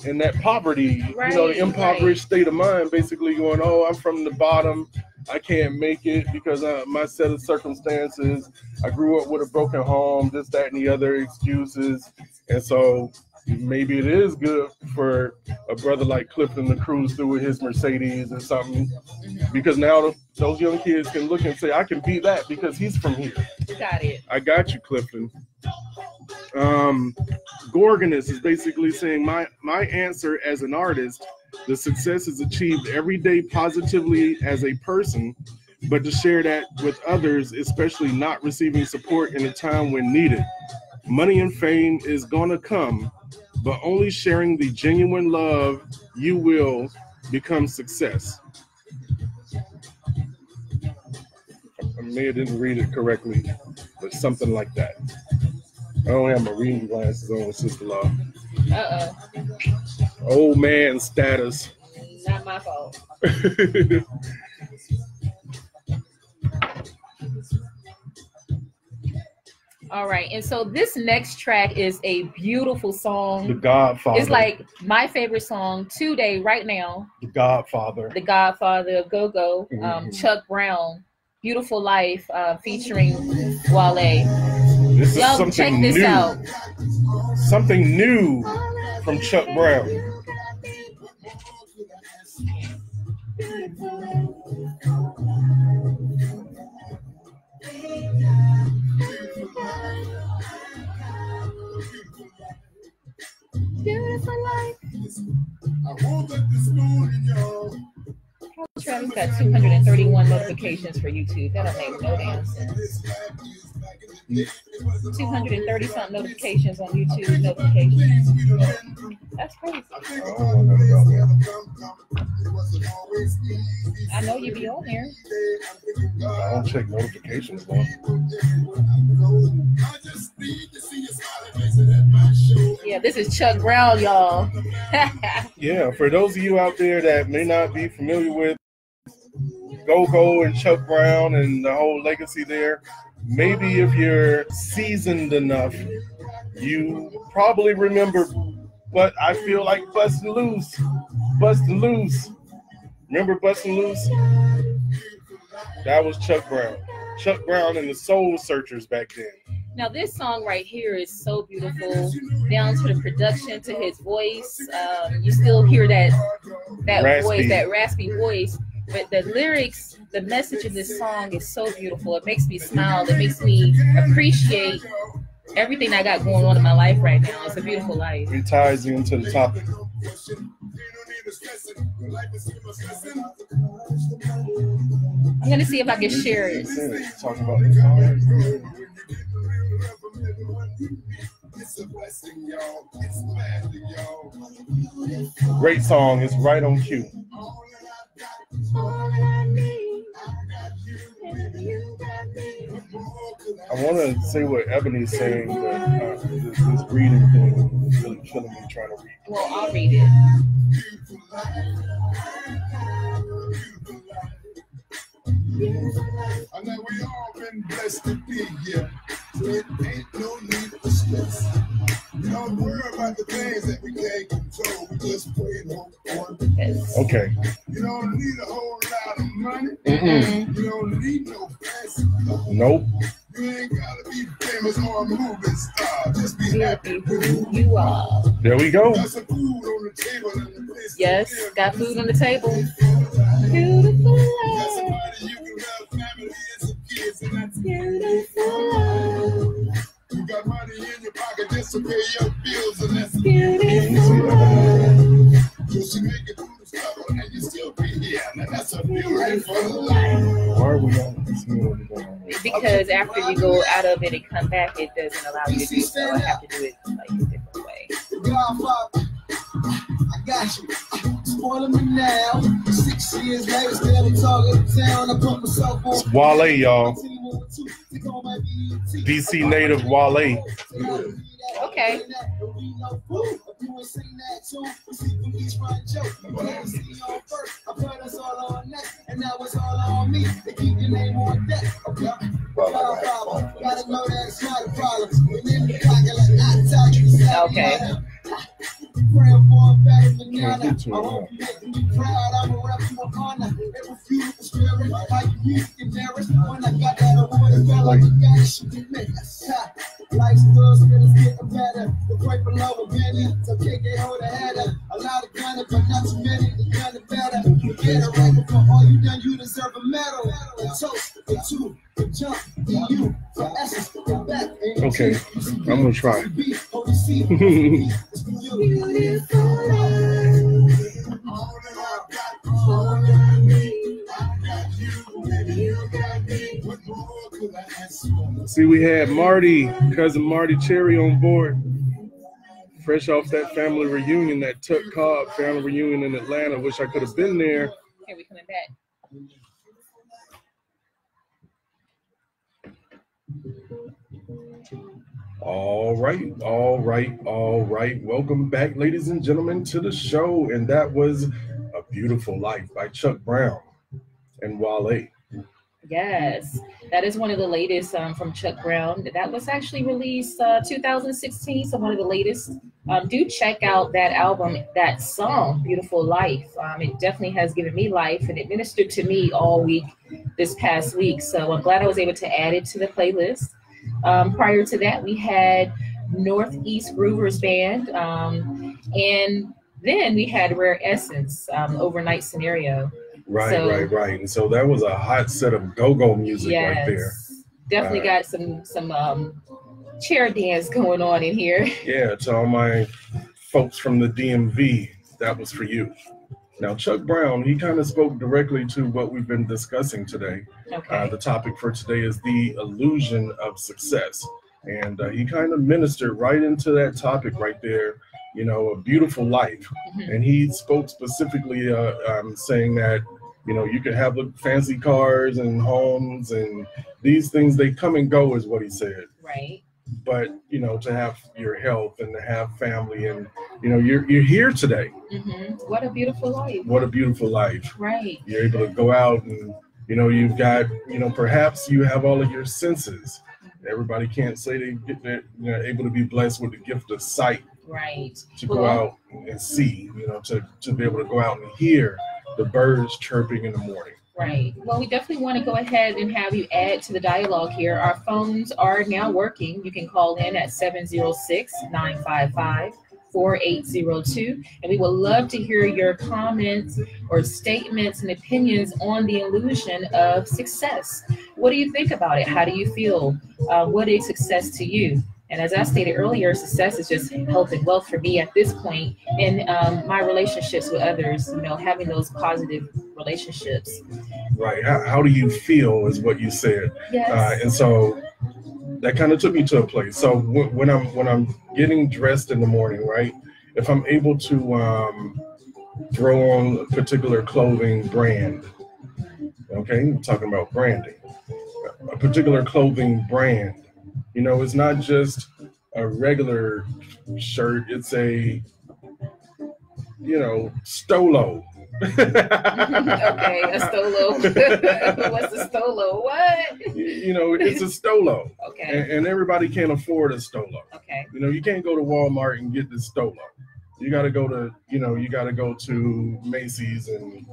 and that poverty, Right, you know, the impoverished state of mind, basically going, oh, I'm from the bottom. I can't make it because my set of circumstances, I grew up with a broken home, this, that, and the other excuses. And so maybe it is good for a brother like Clifton to cruise through with his Mercedes or something, because now those young kids can look and say, I can be that because he's from here. Got it. I got you, Clifton. Gorgonus is basically saying my answer as an artist, the success is achieved every day positively as a person, but to share that with others, especially not receiving support in a time when needed. Money and fame is gonna come, but only sharing the genuine love you will become success. I may have didn't read it correctly, but something like that. I don't have my reading glasses on, sister-in-law. Uh-oh. Old man status. Not my fault. All right, and so this next track is a beautiful song. The Godfather. It's like my favorite song today, right now. The Godfather. The Godfather of Go-Go, Chuck Brown, Beautiful Life, featuring Wale. This is Y'all something check this new. out. Something new from Chuck Brown. Beautiful life. Travis got 231 notifications for YouTube. That don't make no damn sense. 230 something notifications on YouTube notifications. That's crazy. I know you be on there. I don't check notifications though. Yeah, this is Chuck Brown, y'all. Yeah, for those of you out there that may not be familiar with Go-Go and Chuck Brown and the whole legacy there, maybe if you're seasoned enough, you probably remember, but I feel like Bustin' Loose. Bustin' Loose. Remember Bustin' Loose? That was Chuck Brown. Chuck Brown and the Soul Searchers back then. Now this song right here is so beautiful, down to the production, to his voice. You still hear that Raspy. voice, that raspy voice. But the lyrics, the message in this song is so beautiful. It makes me smile. It makes me appreciate everything I got going on in my life right now. It's a beautiful life. It ties into the topic. I'm going to see if I can share it. Talk about the car. Great song. It's right on cue. I want to say what Ebony's saying, but this reading thing is really killing me trying to read. Well, I'll read it. I know we all been blessed to be here. It ain't no need for stress. Don't worry about the things that we can't control. We just pray and hope on the best. Okay. You don't need a whole lot of money. Mm-mm. You don't need no fancy. Nope. You ain't gotta be famous or a movie star. Just be happy with who You are. There we go. got some food on the table and the place. Yes, got food on the table. Beautiful Got life. somebody you can love, family and some kids, and that's Beautiful life. you got money in your pocket just to pay your bills, and that's Beautiful life. just to make it through the struggle, and you still be here. And that's a beautiful life. Why are we on this? Because after you go out of it and come back, it doesn't allow you to do so. I have to do it like a different way. Godfather, I got you. Spoiling me now. 6 years later, still a talk of the town. I put myself on. It's Wale, y'all. DC native Wale. Okay. Okay. Can't get to it, huh? Life's good, spirit's getting better. The break below a penny, so kick it hold a header. A lot of gunning, but not too many. The gunning better. You get a record for all you done, you deserve a medal. A toast, a two, a jump, a you, for essence, the back. Okay, I'm gonna try. See, we had Marty, cousin Marty Cherry on board. Fresh off that family reunion, that Tuck Cobb family reunion in Atlanta. Wish I could have been there. Okay, we coming back. All right, all right, all right. Welcome back, ladies and gentlemen, to the show. And that was A Beautiful Life by Chuck Brown and Wale. Yes, that is one of the latest from Chuck Brown. That was actually released 2016, so one of the latest. Do check out that album, that song, Beautiful Life. It definitely has given me life, and it ministered to me all week this past week. So I'm glad I was able to add it to the playlist. Prior to that, we had Northeast Groovers Band, and then we had Rare Essence, Overnight Scenario. Right. And so that was a hot set of go-go music right there. Definitely got some chair dance going on in here. Yeah, to all my folks from the DMV, that was for you. Now, Chuck Brown, he kind of spoke directly to what we've been discussing today. Okay. The topic for today is the illusion of success. And he kind of ministered right into that topic right there, you know, a beautiful life. Mm-hmm. And he spoke specifically saying that, you know, you can have fancy cars and homes and these things, they come and go is what he said. Right. But, you know, to have your health and to have family and, you know, you're here today. Mm-hmm. What a beautiful life. What a beautiful life. Right. You're able to go out and, you know, you've got, you know, perhaps you have all of your senses. Everybody can't say they get that, you know, able to be blessed with the gift of sight. Right. To go out and see, you know, to be able to go out and hear the birds chirping in the morning. Right. Well, we definitely want to go ahead and have you add to the dialogue here. Our phones are now working. You can call in at 706-955-4802. And we would love to hear your comments or statements and opinions on the illusion of success. What do you think about it? How do you feel? What is success to you? And as I stated earlier, success is just health and wealth for me at this point in my relationships with others, you know, having those positive relationships. Right. How do you feel is what you said. Yes. And so that kind of took me to a place. So when I'm getting dressed in the morning, right, if I'm able to throw on a particular clothing brand, okay, I'm talking about branding, a particular clothing brand, you know, it's not just a regular shirt. It's a, you know, Stolo. Okay, a Stolo. What's a Stolo? What? You know, it's a Stolo. Okay. And everybody can't afford a Stolo. Okay. You know, you can't go to Walmart and get this Stolo. You got to go to, you know, to Macy's and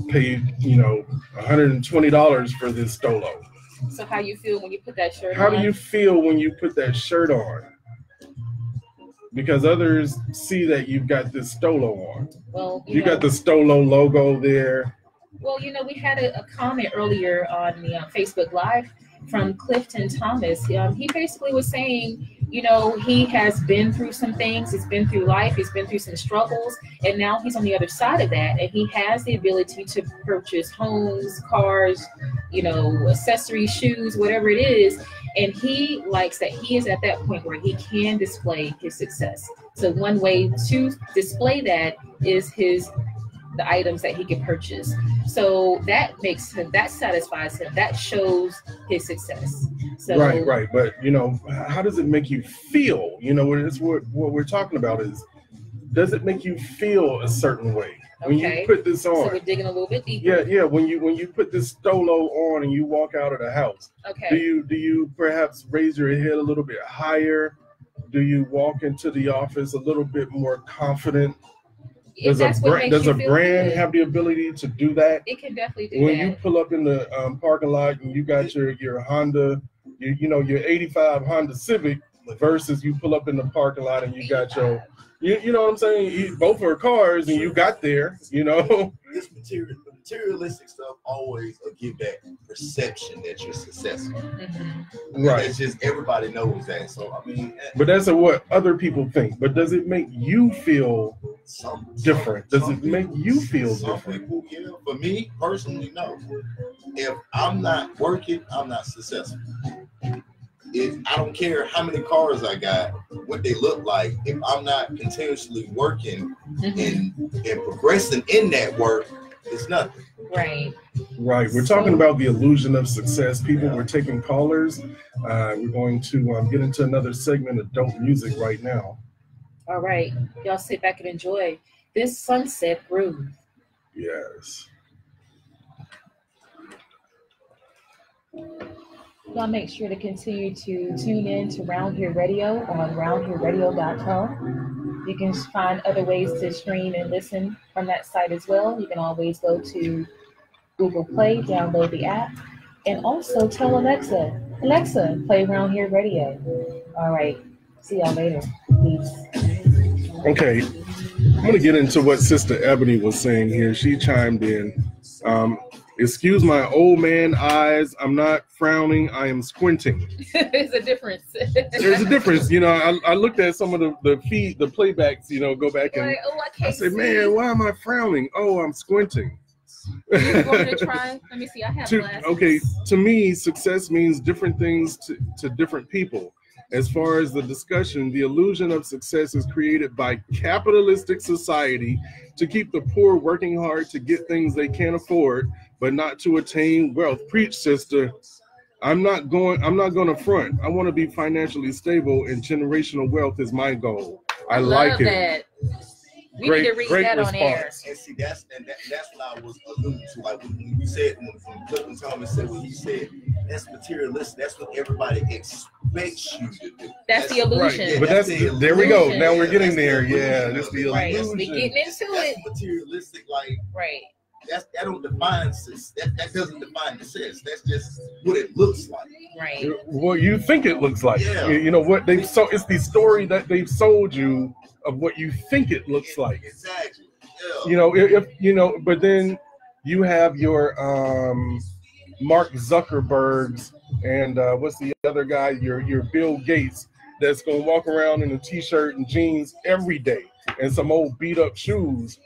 pay, you know, $120 for this Stolo. So how you feel when you put that shirt on? How do you feel when you put that shirt on? Because others see that you've got this Stolo on. Well, you got the Stolo logo there. Well, you know, we had a comment earlier on the Facebook Live from Clifton Thomas. He basically was saying, you know, he has been through some things. He's been through life. He's been through some struggles. And now he's on the other side of that. And he has the ability to purchase homes, cars, you know, accessories, shoes, whatever it is. And he likes that he is at that point where he can display his success. So one way to display that is the items that he can purchase. So that makes him, that satisfies him, that shows his success. So right. But you know, how does it make you feel? You know, it's what we're talking about is, does it make you feel a certain way when you put this on? So we're digging a little bit deeper. Yeah. When you put this Stolo on and you walk out of the house, okay. Do you perhaps raise your head a little bit higher? Do you walk into the office a little bit more confident? Does a brand have the ability to do that? It can definitely do when that. When you pull up in the parking lot and you got your Honda, your 85 Honda Civic versus you pull up in the parking lot and you got your, you know what I'm saying? Both are cars and you got there, you know. This materialistic stuff always will give that perception that you're successful. Mm-hmm. Right. It's just everybody knows that. So I mean, but that's what other people think. But does it make you feel different? Does it make you feel different? People, yeah. For me personally, no. If I'm not working, I'm not successful. I don't care how many cars I got, what they look like. If I'm not continuously working and progressing in that work, it's nothing. Right. We're talking about the illusion of success. People were taking callers. We're going to get into another segment of dope music right now. All right. Y'all sit back and enjoy this sunset groove. Yes. Y'all make sure to continue to tune in to Round Here Radio on roundhereradio.com. You can find other ways to stream and listen from that site as well. You can always go to Google Play, download the app, and also tell Alexa, play Round Here Radio. All right. See y'all later. Peace. Okay. I'm going to get into what Sister Ebony was saying here. She chimed in. Excuse my old man eyes. I'm not frowning. I am squinting. There's a difference. There's a difference. You know, I looked at some of the playbacks, you know, go back and like, I said, man, why am I frowning? Oh, I'm squinting. You want to try? Let me see. I have glasses. Okay, to me, success means different things to different people. As far as the discussion, the illusion of success is created by capitalistic society to keep the poor working hard to get things they can't afford, but not to attain wealth. Preach, sister. I'm not going to front. I want to be financially stable, and generational wealth is my goal. I like that. We need to read that response. On air. And see, that's what I was alluding to. Like when you said, when Clifton Thomas said what he said, that's materialistic. That's what everybody expects you to do. That's the illusion. Right. Yeah, but that's the there we go. Now we're getting there. Yeah, that's the Right. illusion. We're getting into it. Materialistic, like Right. that don't define success. That doesn't define success. That's just what it looks like. Right. What you think it looks like. Yeah. You know what they've so it's the story that they've sold you of what you think it looks like. Exactly. Yeah. You know, if you know, but then you have your Mark Zuckerbergs and what's the other guy? Your Bill Gates that's gonna walk around in a t-shirt and jeans every day and some old beat up shoes.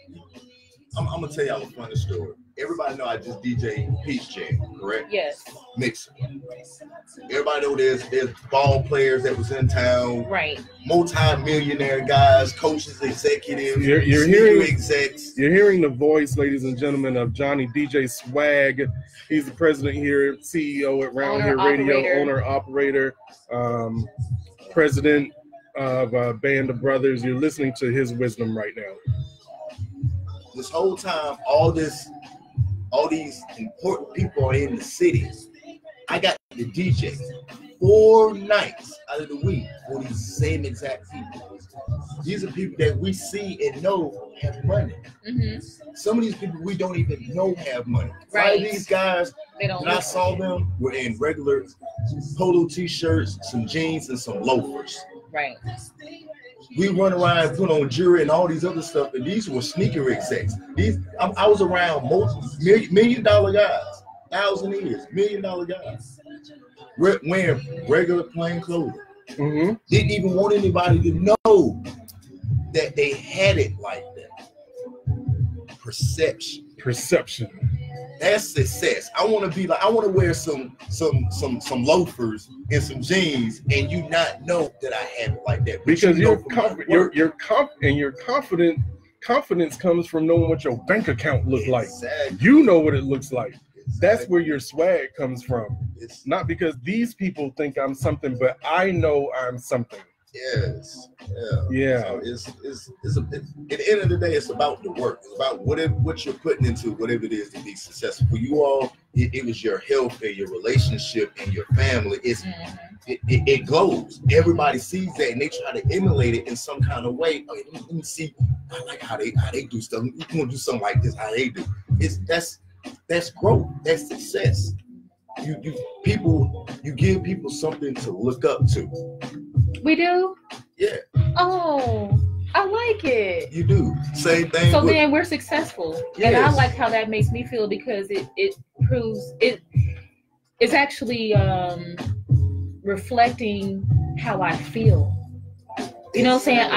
I'm gonna tell y'all a funny story. Everybody know I just DJ Peace Jam, correct? Yes. Mixing. Everybody know there's ball players that was in town. Right. Multi-millionaire guys, coaches, executives, You're hearing execs. You're hearing the voice, ladies and gentlemen, of Johnny DJ Swag. He's the president here, CEO at Round Here Radio, owner, operator, president of Band of Brothers. You're listening to his wisdom right now. This whole time, all these important people are in the city. I got the DJ 4 nights out of the week for these same exact people. These are people that we see and know have money. Mm-hmm. Some of these people we don't even know have money. Right. Some of these guys, when I saw them, were in regular polo t-shirts, some jeans, and some loafers. Right. We run around and put on jewelry and all these other stuff, and these were sneaker execs. I was around most $1 million guys, $1,000 years, $1 million guys, wearing regular plain clothing. Mm-hmm. Didn't even want anybody to know that they had it like that. Perception. That's success. I want to wear some loafers and some jeans, and you not know that I have it like that. Because you're confident. Confidence comes from knowing what your bank account looks like. You know what it looks like. That's where your swag comes from. It's not because these people think I'm something, but I know I'm something. Yes. Yeah. So it's at the end of the day, it's about the work. It's about what you're putting into whatever it is to be successful. For you all, it was your health and your relationship and your family. It glows. Everybody sees that and they try to emulate it in some kind of way. Oh, let me see. I like how they do stuff. We want to do something like this. How they do. That's growth. That's success. You give people something to look up to. We do? Yeah. Oh, I like it. You do. Same thing. So then we're successful. Yes. And I like how that makes me feel because it proves it's actually reflecting how I feel. You know what I'm saying?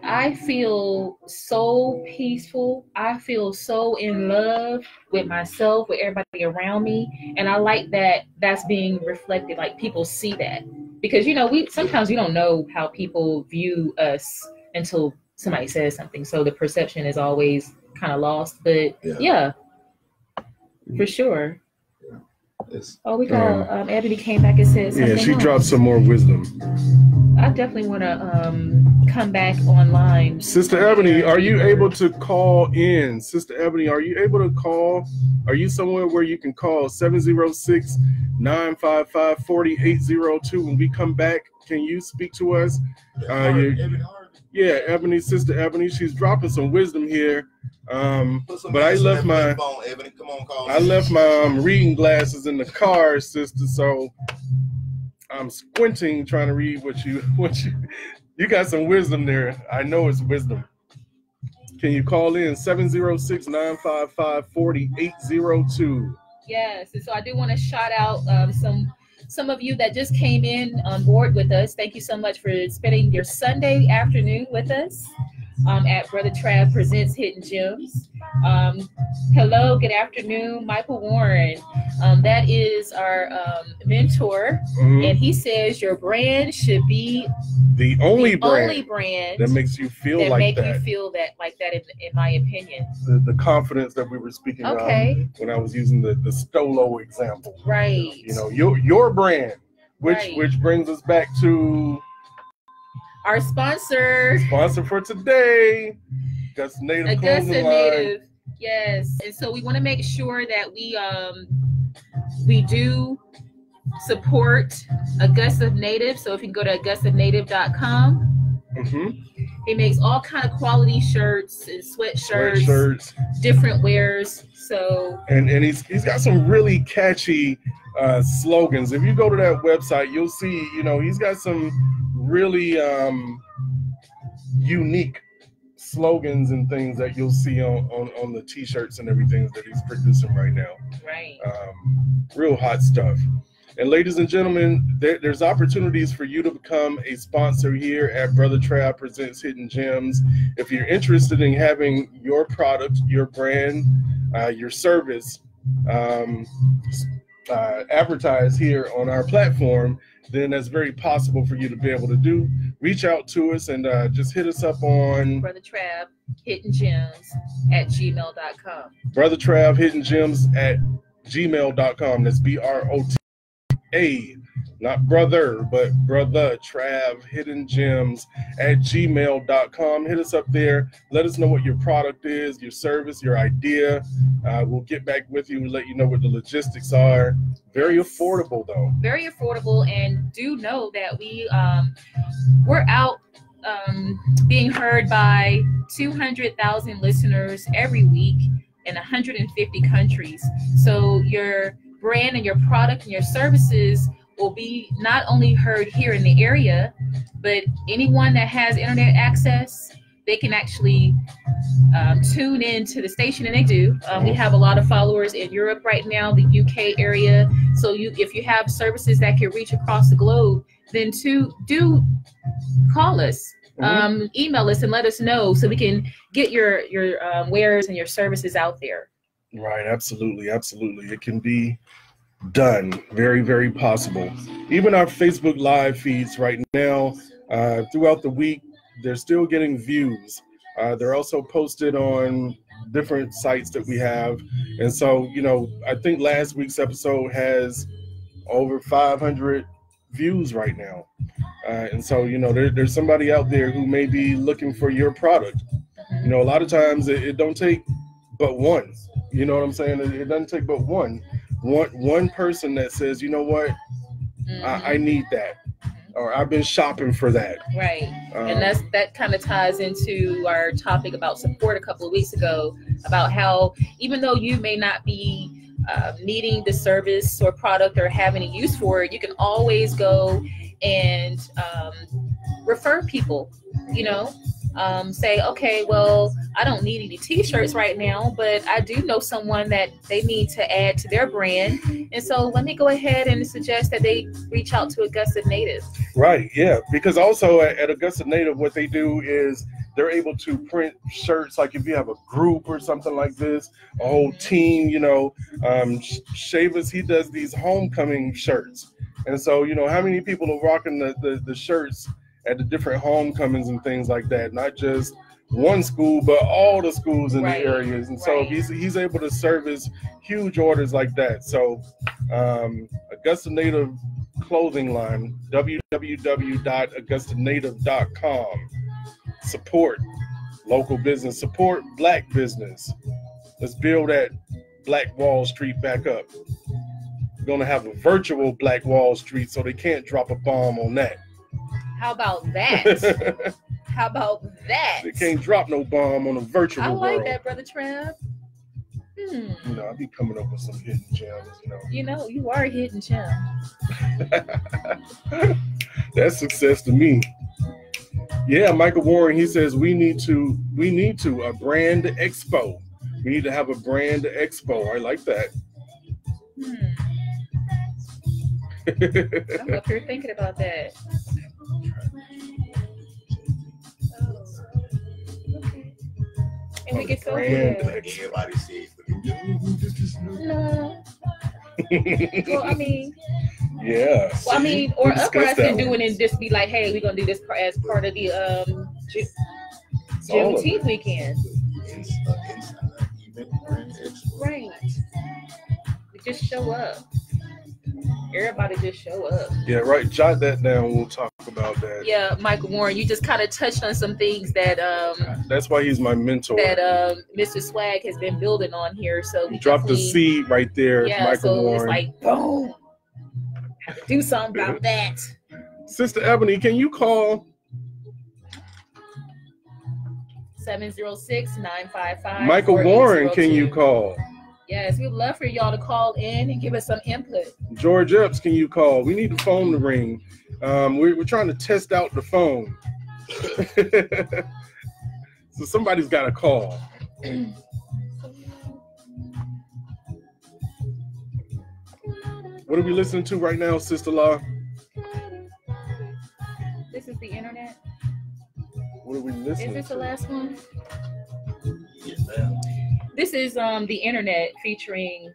I feel so peaceful. I feel so in love with myself, with everybody around me. And I like that that's being reflected, like people see that. Because, you know, sometimes we don't know how people view us until somebody says something. So the perception is always kind of lost. But yeah for sure. Oh, we got Ebony came back and said something. Yeah, she else. dropped some more wisdom. I definitely want to come back online. Sister Ebony, are you able to call in? Sister Ebony, are you able to call? Are you somewhere where you can call 706-955-4802? When we come back, can you speak to us? Yeah, Ebony, Sister Ebony, she's dropping some wisdom here. But I left my phone, Ebony. Come on, call I left my reading glasses in the car, sister. So I'm squinting trying to read what you got some wisdom there. I know it's wisdom. Can you call in 706-955-4802? Yes, and so I do want to shout out some of you that just came in on board with us. Thank you so much for spending your Sunday afternoon with us at Brother Trav Presents Hidden Gems. Hello, good afternoon, Michael Warren. That is our mentor, and he says your brand should be the only brand that makes you feel like that. In my opinion. The confidence that we were speaking of when I was using the Stolo example. Right. You know, your brand, which brings us back to our sponsor for today, Augusta Native Clothing Line. Yes, and so we want to make sure that we do support Augusta Native. So if you can go to AugustaNative.com, he makes all kind of quality shirts and sweatshirts, different wears. So and he's got some really catchy slogans. If you go to that website, you'll see, you know, he's got some really unique slogans and things that you'll see on the t-shirts and everything that he's producing right now. Right. Real hot stuff. And ladies and gentlemen, there's opportunities for you to become a sponsor here at Brother Trav Presents Hidden Gems. If you're interested in having your product, your brand, your service advertised here on our platform, then that's very possible for you to be able to do. Reach out to us and just hit us up on Brother Trav Hidden Gems at gmail.com. Brother Trav Hidden Gems at gmail.com. That's BROTA, not brother, but Brother Trav Hidden Gems at gmail.com. Hit us up there. Let us know what your product is, your service, your idea. We'll get back with you and let you know what the logistics are. Very affordable, though. Very affordable, and do know that we're out being heard by 200,000 listeners every week in 150 countries. So your brand and your product and your services will be not only heard here in the area, but anyone that has internet access, they can actually tune in to the station, and they do. We have a lot of followers in Europe right now, the UK area. So if you have services that can reach across the globe, then do call us, email us, and let us know so we can get your wares and your services out there. Right, absolutely, absolutely. It can be done. Very, very possible. Even our Facebook live feeds right now, throughout the week, they're still getting views. They're also posted on different sites that we have. And so, you know, I think last week's episode has over 500 views right now. And so, you know, there's somebody out there who may be looking for your product. You know, a lot of times it don't take but one. You know what I'm saying? It doesn't take but one person that says, you know what, I need that, or I've been shopping for that. Right. And that kind of ties into our topic about support a couple of weeks ago, about how even though you may not be needing the service or product or have any use for it, you can always go and refer people, you know. Say, okay, well, I don't need any t-shirts right now, but I do know someone that they need to add to their brand. And so let me go ahead and suggest that they reach out to Augusta Native. Right, yeah, because also at Augusta Native, what they do is they're able to print shirts, like if you have a group or something like this, a whole team, you know. Shavis, he does these homecoming shirts. And so, you know, how many people are rocking the shirts at the different homecomings and things like that, not just one school, but all the schools in Right, the areas. And right. so he's able to service huge orders like that. So Augusta Native clothing line, www.augustanative.com. Support local business, support Black business. Let's build that Black Wall Street back up. We're going to have a virtual Black Wall Street so they can't drop a bomb on that. How about that? How about that? They can't drop no bomb on a virtual I like world. that, Brother Trav. You know, I be coming up with some hidden gems, you know. You know, you are a hidden gem. That's success to me. Yeah, Michael Warren, he says we need to a brand expo. We need to have a brand expo. I like that. I'm up here thinking about that. And we get so brand good. Like everybody says, No. Well, I mean, Yeah. well, I mean, or We us discussed can that do one. it and just be like, hey, we're gonna do this as part of the It's all of Juneteenth it. weekend. inside event brand expo. Right. We just show up. Everybody just show up. Yeah, right. Jot that down. We'll talk about that. Yeah, Michael Warren, you just kind of touched on some things that That's why he's my mentor. Mr. Swag has been building on here. So we Drop the definitely- seed right there, Yeah, Michael so Warren. it's like boom. Have to do something about that. Sister Ebony, can you call 706-955. Michael Warren? Can you call Yes, we'd love for y'all to call in and give us some input. George Epps? Can you call? We need the phone to ring. We're trying to test out the phone. So somebody's got to call. What are we listening to right now, Sister Law? This is the internet. What are we Is listening this the to? last one? Yes, ma'am. This is the internet featuring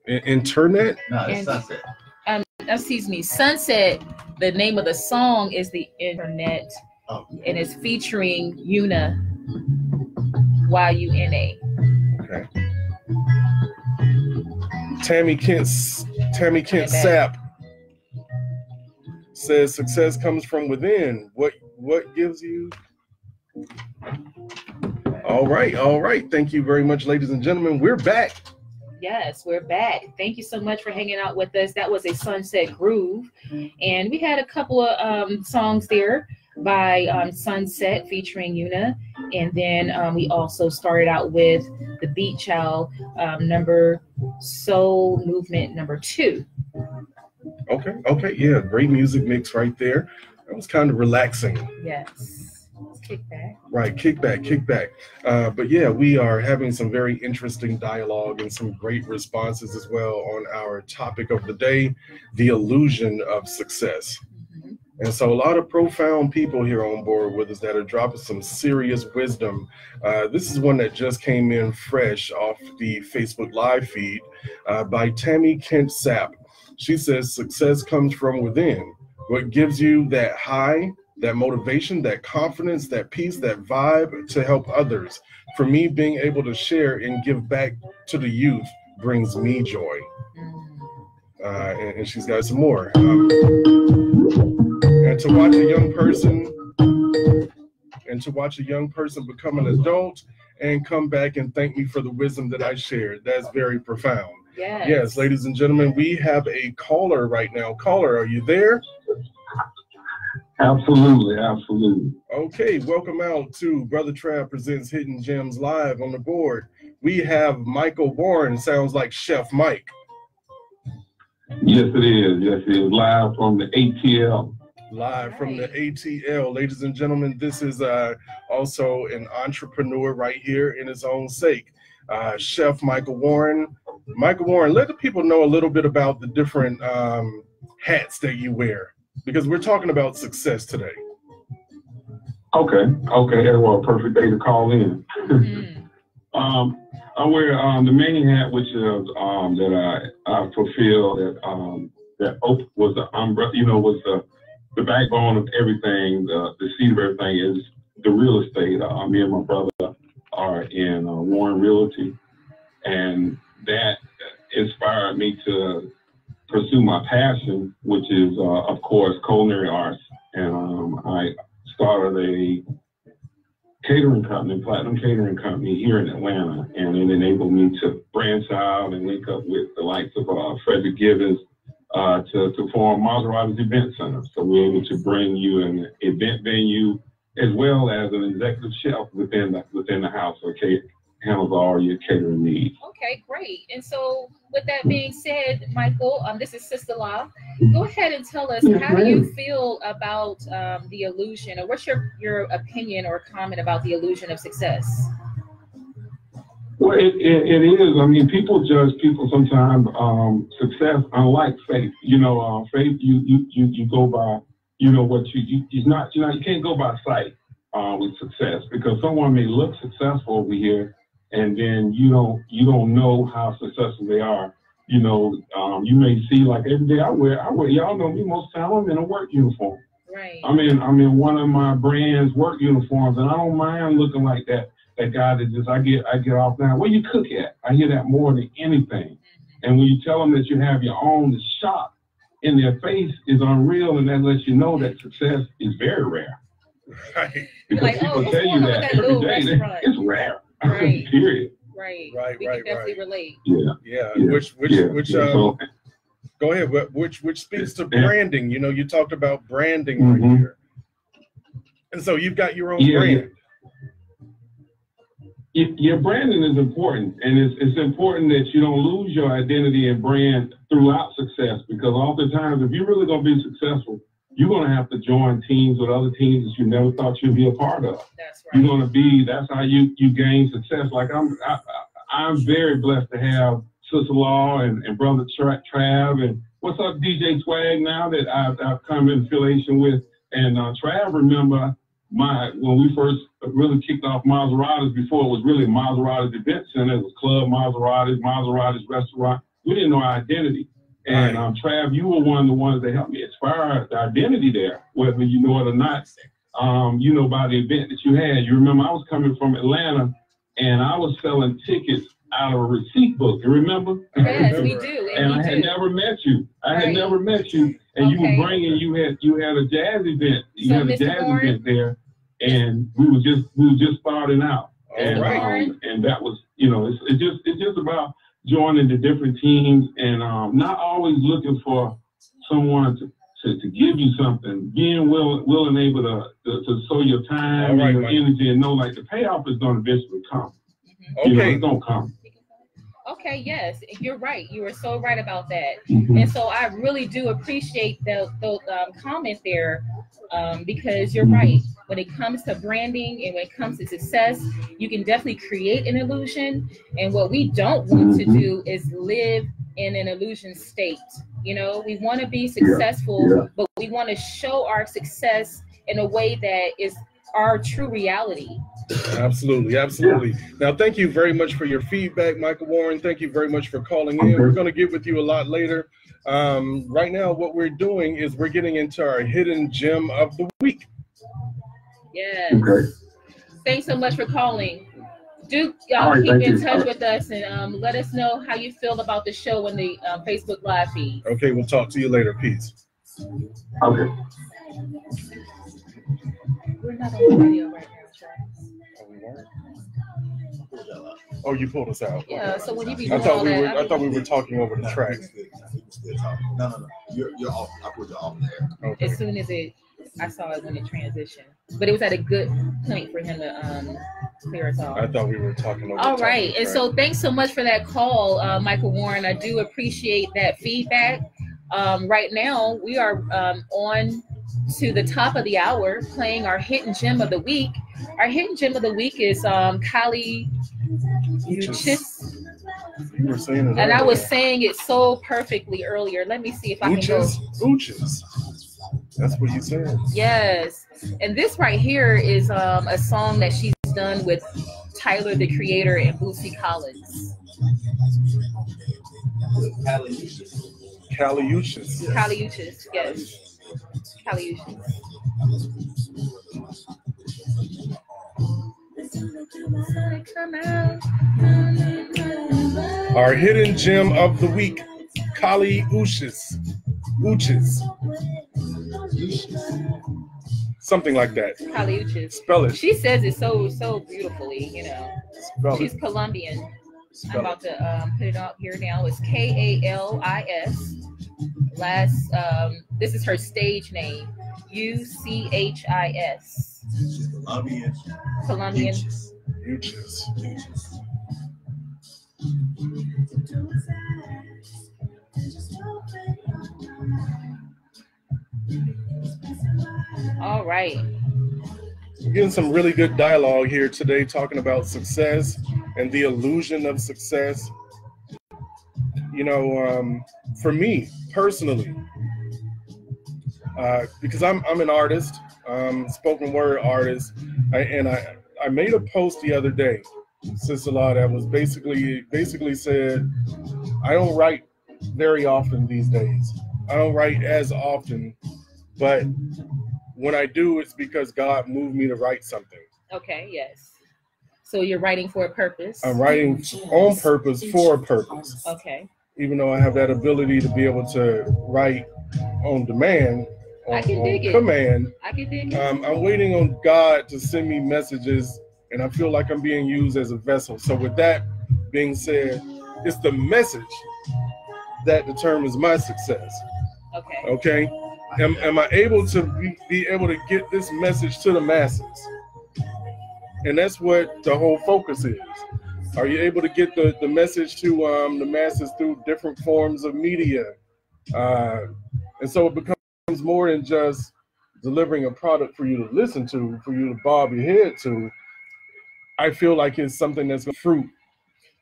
Internet? No, it's And- sunset. excuse me, Sunset. The name of the song is The Internet, Oh, and it's featuring Yuna, Y-U-N-A. Okay. Tammy Kent Sapp says success comes from within. What gives you? All right. Thank you very much, ladies and gentlemen. We're back. Yes, we're back. Thank you so much for hanging out with us. That was a Sunset Groove, and we had a couple of songs there by Sunset featuring Yuna, and then we also started out with the Beat Child number Soul Movement number 2. Okay. Yeah, great music mix right there. That was kind of relaxing. Yes. Let's kick back. Right, kick back. But yeah, we are having some very interesting dialogue and some great responses as well on our topic of the day, the illusion of success. Mhm. And so a lot of profound people here on board with us that are dropping some serious wisdom. This is one that just came in fresh off the Facebook Live feed by Tammy Kent Sapp. She says success comes from within. What gives you that high, that motivation, that confidence, that peace, that vibe to help others? For me, being able to share and give back to the youth brings me joy. And she's got some more. And to watch a young person become an adult and come back and thank me for the wisdom that I shared. That's very profound. Yes, ladies and gentlemen, we have a caller right now. Caller, are you there? Absolutely. Okay, welcome out to Brotha Trav Presents Hidden Gems Live. On the board, we have Michael Warren. Sounds like Chef Mike. Yes, it is. Live from the ATL. Live from the ATL. Ladies and gentlemen, this is also an entrepreneur right here in his own sake. Chef Michael Warren. Michael Warren, let the people know a little bit about the different hats that you wear, because we're talking about success today. Okay. Well, perfect day to call in. I wear the main hat, which is that I fulfill. That was the umbrella, was the backbone of everything. The seed of everything is the real estate. Me and my brother are in Warren Realty, and that inspired me to pursue my passion, which is, of course, culinary arts. And I started a catering company, platinum catering company here in Atlanta, and it enabled me to branch out and link up with the likes of Frederick Givens to form Maserati's Event Center. So we're able to bring you an event venue as well as an executive chef within the house. Okay, handles all your catering needs. Okay, great. And so with that being said, Michael, this is Sista. Go ahead and tell us, how do you feel about the illusion, or what's your opinion or comment about the illusion of success? Well, it is. I mean, people judge people sometimes success, unlike faith. Faith, you go by, what you can't go by sight with success, because someone may look successful over here, and then you don't know how successful they are. You may see, like, every day I wear, y'all know me, most time I'm in a work uniform. Right. I'm in one of my brand's work uniforms, and I don't mind looking like that guy that just, I get off now. Where you cook at? I hear that more than anything. And when you tell them that you have your own, the shock in their face is unreal, and that lets you know that success is very rare. Right. Because like, people tell you that every day. It's rare. Right. Period. Right. Right. We can definitely relate. Yeah. Go ahead. Which speaks to branding. You talked about branding right here. And so you've got your own brand. Your branding is important, and it's important that you don't lose your identity and brand throughout success, because oftentimes, if you're really going to be successful, you're going to have to join teams with other teams that you never thought you'd be a part of. That's right. You're going to be, that's how you gain success. Like I'm very blessed to have Sister Law and Brother Trav, and what's up, DJ Swag, now that I've come in affiliation with. And Trav, remember when we first really kicked off Maseratis, before it was really Maserati's Event Center, it was Club Maserati's Restaurant. We didn't know our identity. And Trav, you were one of the ones that helped me inspire the identity there, whether you know it or not. By the event that you had. You remember I was coming from Atlanta, and I was selling tickets out of a receipt book. You remember? Yes, we do. And I had never met you. And you were bringing. You had a jazz event. You had a jazz event there, and we were just starting out. And that was, it's just about joining the different teams, and not always looking for someone to give you something, being willing and able to sow your time and your energy, and know like the payoff is going to eventually come. It's going to come. Okay, yes, you're right. You are so right about that. And so I really do appreciate those comments there, because you're right. When it comes to branding and when it comes to success, you can definitely create an illusion. And what we don't want to do is live in an illusion state. We want to be successful, but we want to show our success in a way that is our true reality. Absolutely. Now, thank you very much for your feedback, Michael Warren. Thank you very much for calling in. We're going to get with you a lot later. Right now, what we're doing is we're getting into our hidden gem of the week. Yes. Okay. Thanks so much for calling. Do y'all keep in touch with us, and let us know how you feel about the show in the Facebook Live feed. Okay, we'll talk to you later. Peace. Okay. We're not on the radio right now, Oh, you pulled us out. Yeah. Okay. So when you be I thought we were talking over the track. No. You're off. I put you off there. Okay. As soon as I saw it when it transitioned, but it was at a good point for him to clear us off. I thought we were talking over. All right, and so thanks so much for that call, Michael Warren. I do appreciate that feedback. Right now, we are on to the top of the hour, playing our hidden gem of the week. Our hidden gem of the week is Kali Uchis. You were saying it. And I was saying it so perfectly earlier. Let me see if I can go. Uchis. That's what you said. Yes. And this right here is a song that she's done with Tyler, the Creator, and Bootsy Collins. Kali Uchis. Yes. Kali Uchis. come out. Our hidden gem of the week, Kali Uchis. Something like that. Kali Uchis. Spell it. She says it so beautifully, you know. Spell She's it. Colombian. Spell I'm about to put it out here now. It's Kalis. Last, this is her stage name, Uchis. She's Colombian. Colombian. Uchis. All right. We're getting some really good dialogue here today, talking about success and the illusion of success. You know, for me personally, because I'm an artist, spoken word artist, I made a post the other day, Sista, that was basically said, I don't write very often these days. I don't write as often, but when I do, it's because God moved me to write something. Okay, yes. So you're writing for a purpose? I'm writing on purpose for a purpose. Okay. Even though I have that ability to be able to write on demand, I can dig it. Command. I can dig it. I'm waiting on God to send me messages, and I feel like I'm being used as a vessel. So with that being said, it's the message that determines my success. Okay. Okay? Am I able to be able to get this message to the masses? And that's what the whole focus is. Are you able to get the message to the masses through different forms of media? And so it becomes more than just delivering a product for you to listen to, for you to bob your head to. I feel like it's something that's a fruit.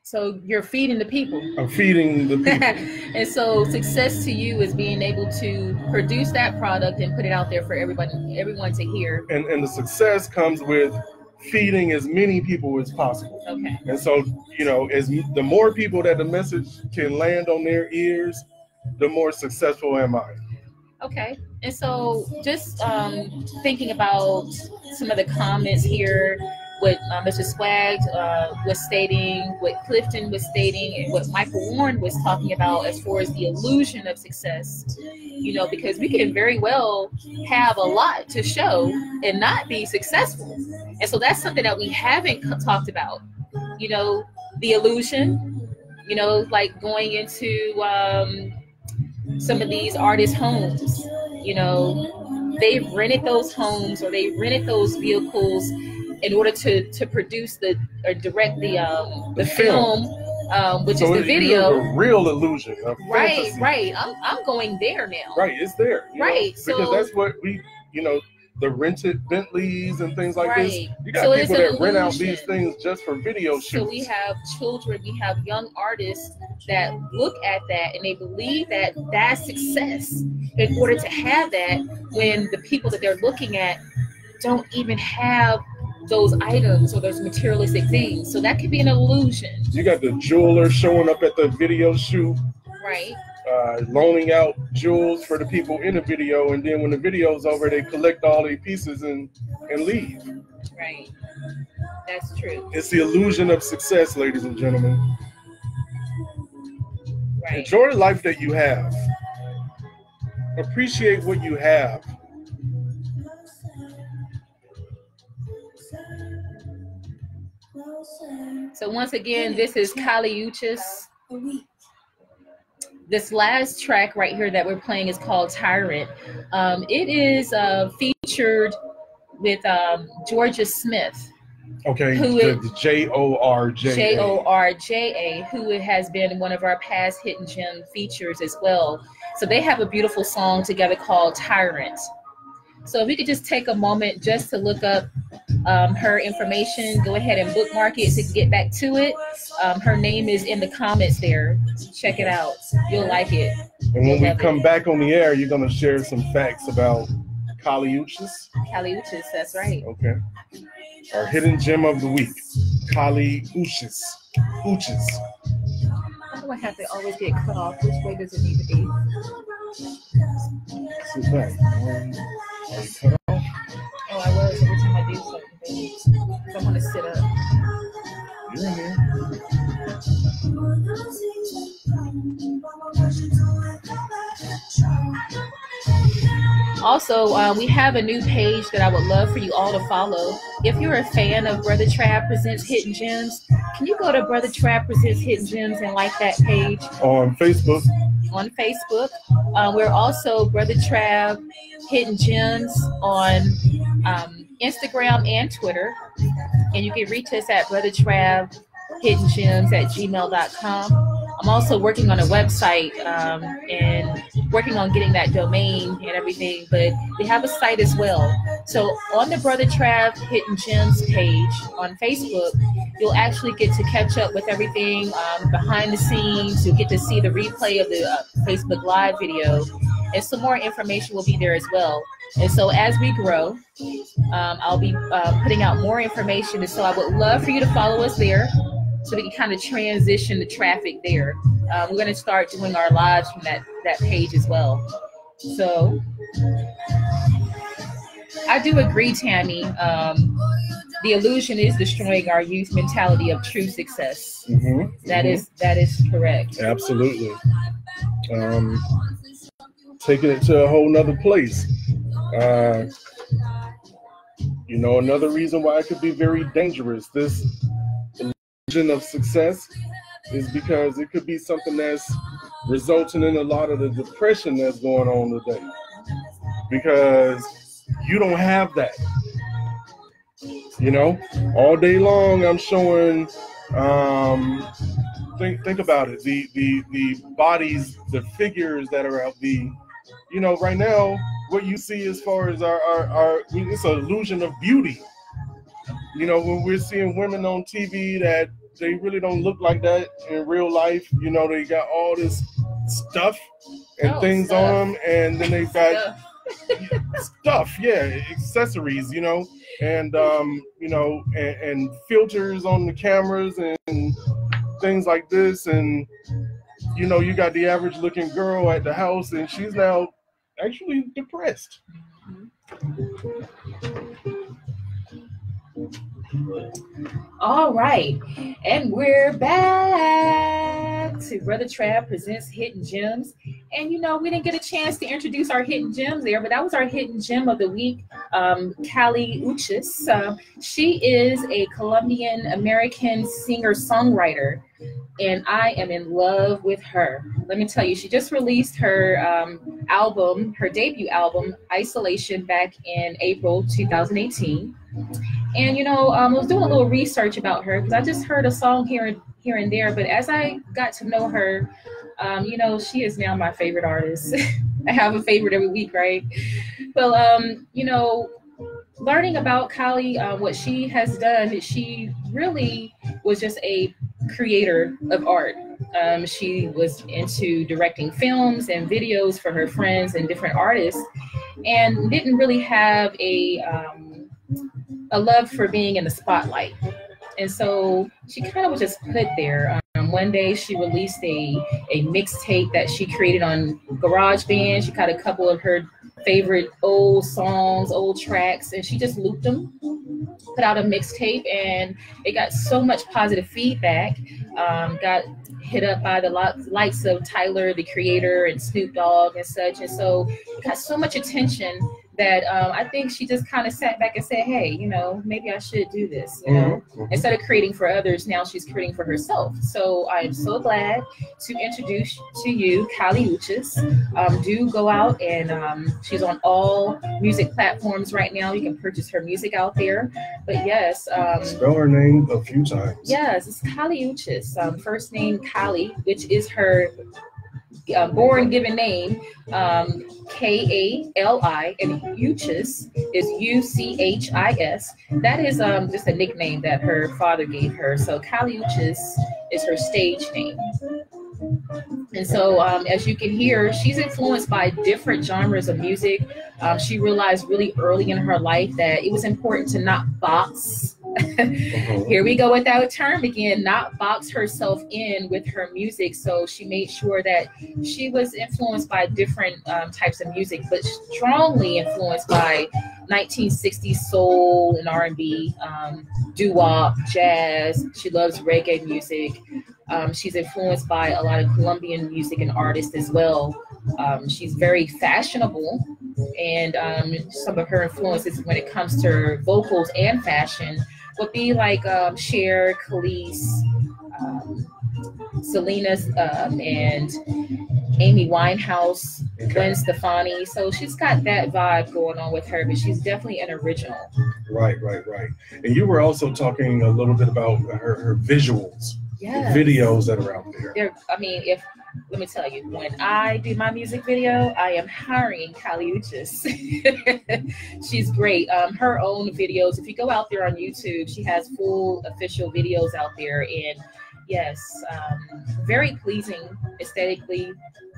So you're feeding the people. I'm feeding the people. And so success to you is being able to produce that product and put it out there for everyone to hear. And the success comes with feeding as many people as possible. Okay. And so, you know, the more people that the message can land on their ears, the more successful am I. Okay. And so just thinking about some of the comments here, what Mr. Swag was stating, what Clifton was stating, and what Michael Warren was talking about as far as the illusion of success, you know, because we can very well have a lot to show and not be successful. And so that's something that we haven't talked about, you know, the illusion, you know, like going into some of these artists' homes, you know, they've rented those homes or they rented those vehicles in order to produce or direct the film, which is the video. A real illusion. Right, right. I'm going there now. Right, it's there. Right. Because that's what we, you know, the rented Bentleys and things like this. You got So people that rent out these things just for video shoots. So we have children, we have young artists that look at that and they believe that that's success in order to have that when the people that they're looking at don't even have those items or those materialistic things. So that could be an illusion. You got the jeweler showing up at the video shoot. Right. Loaning out jewels for the people in the video, and then when the video's over, they collect all their pieces and leave. Right. That's true. It's the illusion of success, ladies and gentlemen. Right. Enjoy the life that you have. Appreciate what you have. So once again, this is Kali Uchis. This last track right here that we're playing is called Tyrant. It is featured with Georgia Smith. Okay, the Jorja. Jorja, who has been one of our past Hidden Gem features as well. So they have a beautiful song together called Tyrant. So if we could just take a moment just to look up her information, go ahead and bookmark it so you can get back to it. Her name is in the comments there. Check it out. You'll like it. And when we come back on the air, you're going to share some facts about Kali Uchis? Kali Uchis, that's right. Okay. Our hidden gem of the week, Kali Uchis. Why do I have to always get cut off? Which way does it need to be? Sit back. Are you cut off? Oh, I was every time I do something. So I'm going to sit up. Also, we have a new page that I would love for you all to follow. If you're a fan of Brotha Trav Presents Hidden Gems, can you go to Brotha Trav Presents Hidden Gems and like that page? On Facebook. On Facebook. We're also Brotha Trav Hidden Gems on Instagram and Twitter. And you can reach us at Brotha Trav Hidden Gems at gmail.com. I'm also working on a website and working on getting that domain and everything, but we have a site as well. So on the Brotha Trav Hidden Gems page on Facebook, you'll actually get to catch up with everything behind the scenes. You'll get to see the replay of the Facebook Live video, and some more information will be there as well. And so as we grow, I'll be putting out more information, and so I would love for you to follow us there, so we can kind of transition the traffic there. We're going to start doing our lives from that page as well. So I do agree, Tammy. The illusion is destroying our youth mentality of true success. That is correct. Absolutely. Taking it to a whole nother place. You know, another reason why it could be very dangerous, this illusion of success, is because it could be something that's resulting in a lot of the depression that's going on today, because you don't have that. You know, all day long I'm showing think about it, the bodies, the figures that are out, you know, right now what you see as far as our it's an illusion of beauty. You know, when we're seeing women on TV that they really don't look like that in real life, you know, they got all this stuff and things on them, and then they got stuff, yeah, accessories, you know, and you know, and filters on the cameras and things like this, and you know, you got the average looking girl at the house, and she's now actually depressed. All right, and we're back to Brotha Trav Presents Hidden Gems. And you know, we didn't get a chance to introduce our hidden gems there, but that was our hidden gem of the week, Kali Uchis. She is a Colombian American singer-songwriter, and I am in love with her. Let me tell you, she just released her album, her debut album, Isolation, back in April 2018. And you know, I was doing a little research about her because I just heard a song here and there. But as I got to know her, you know, she is now my favorite artist. I have a favorite every week, right? Well, you know, learning about Kali, what she has done, she really was just a creator of art. She was into directing films and videos for her friends and different artists, and didn't really have a love for being in the spotlight. And so she kind of was just put there. One day she released a mixtape that she created on GarageBand. She got a couple of her favorite old songs, old tracks, and she just looped them, put out a mixtape, and it got so much positive feedback. Got hit up by the likes of Tyler, the Creator, and Snoop Dogg and such. And so it got so much attention that I think she just kind of sat back and said, hey, you know, maybe I should do this, you know. Instead of creating for others, now she's creating for herself. So I'm so glad to introduce to you Kali Uchis. Do go out, and she's on all music platforms right now. You can purchase her music out there. But yes. Spell her name a few times. Yes, it's Kali Uchis. First name Kali, which is her born given name, Kali, and Uchis is Uchis. That is just a nickname that her father gave her. So Kali Uchis is her stage name. And so as you can hear, she's influenced by different genres of music. She realized really early in her life that it was important to not box. Here we go with that term again, not box herself in with her music. So she made sure that she was influenced by different types of music, but strongly influenced by 1960s soul and R&B, doo-wop, jazz. She loves reggae music. She's influenced by a lot of Colombian music and artists as well. She's very fashionable. and some of her influences when it comes to her vocals and fashion would be like Cher, Khalees, Selena, and Amy Winehouse, Gwen Stefani. So she's got that vibe going on with her, but she's definitely an original. Right. And you were also talking a little bit about her visuals, Yes. videos that are out there. Let me tell you, when I do my music video, I am hiring Kali Uchis. She's great. Her own videos, if you go out there on YouTube, she has full official videos out there, and yes, very pleasing aesthetically,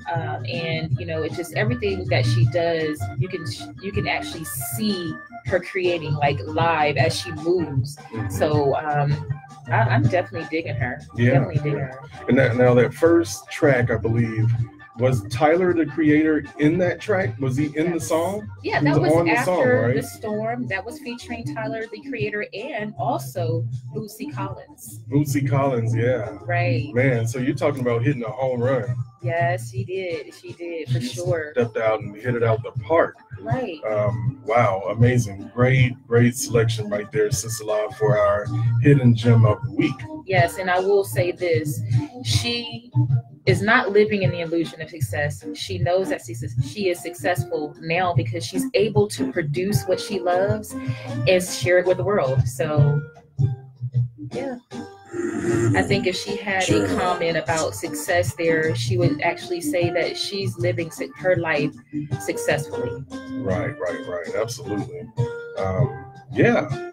and it's just everything that she does. You can actually see her creating like live as she moves. So I'm definitely digging her. Definitely digging her. And now that first track, I believe, was Tyler the creator in that track? Was he in the song? Yeah, that was after The Storm. That was featuring Tyler the creator and also Bootsy Collins. Bootsy Collins, yeah. Right. Man, so you're talking about hitting a home run. Yes, she did. She did, for sure. Stepped out and hit it out the park. Right. Wow, amazing. Great selection right there, Sista Law, for our hidden gem of the week. Yes, and I will say this. She is not living in the illusion of success. She knows that she is successful now because she's able to produce what she loves and share it with the world. So, yeah. I think if she had a comment about success there, she would actually say that she's living her life successfully. Right. Absolutely. Yeah.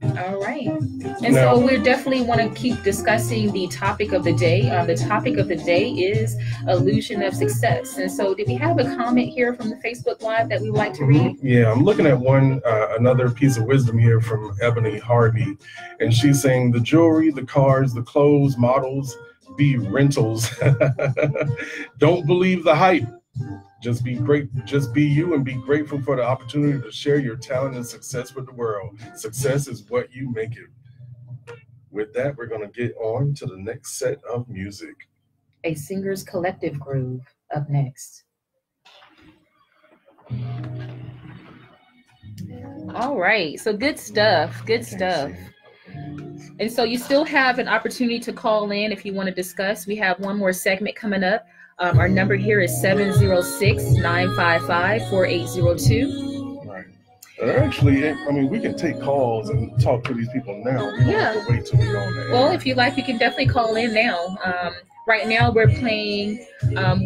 All right. And so we definitely want to keep discussing the topic of the day. The topic of the day is illusion of success. And so did we have a comment here from the Facebook Live that we would like to read? Yeah, I'm looking at another piece of wisdom here from Ebony Harvey. And she's saying the jewelry, the cars, the clothes, models, be rentals. Don't believe the hype. Just be great. Just be you and be grateful for the opportunity to share your talent and success with the world. Success is what you make it. With that, we're going to get on to the next set of music. A Singers Collective Groove up next. All right. So good stuff. Good stuff. And so you still have an opportunity to call in if you want to discuss. We have one more segment coming up. Our number here is 706-955-4802. Right. Actually, I mean, we can take calls and talk to these people now. We don't have to wait till we go on there. Well, if you like, you can definitely call in now. Right now, we're playing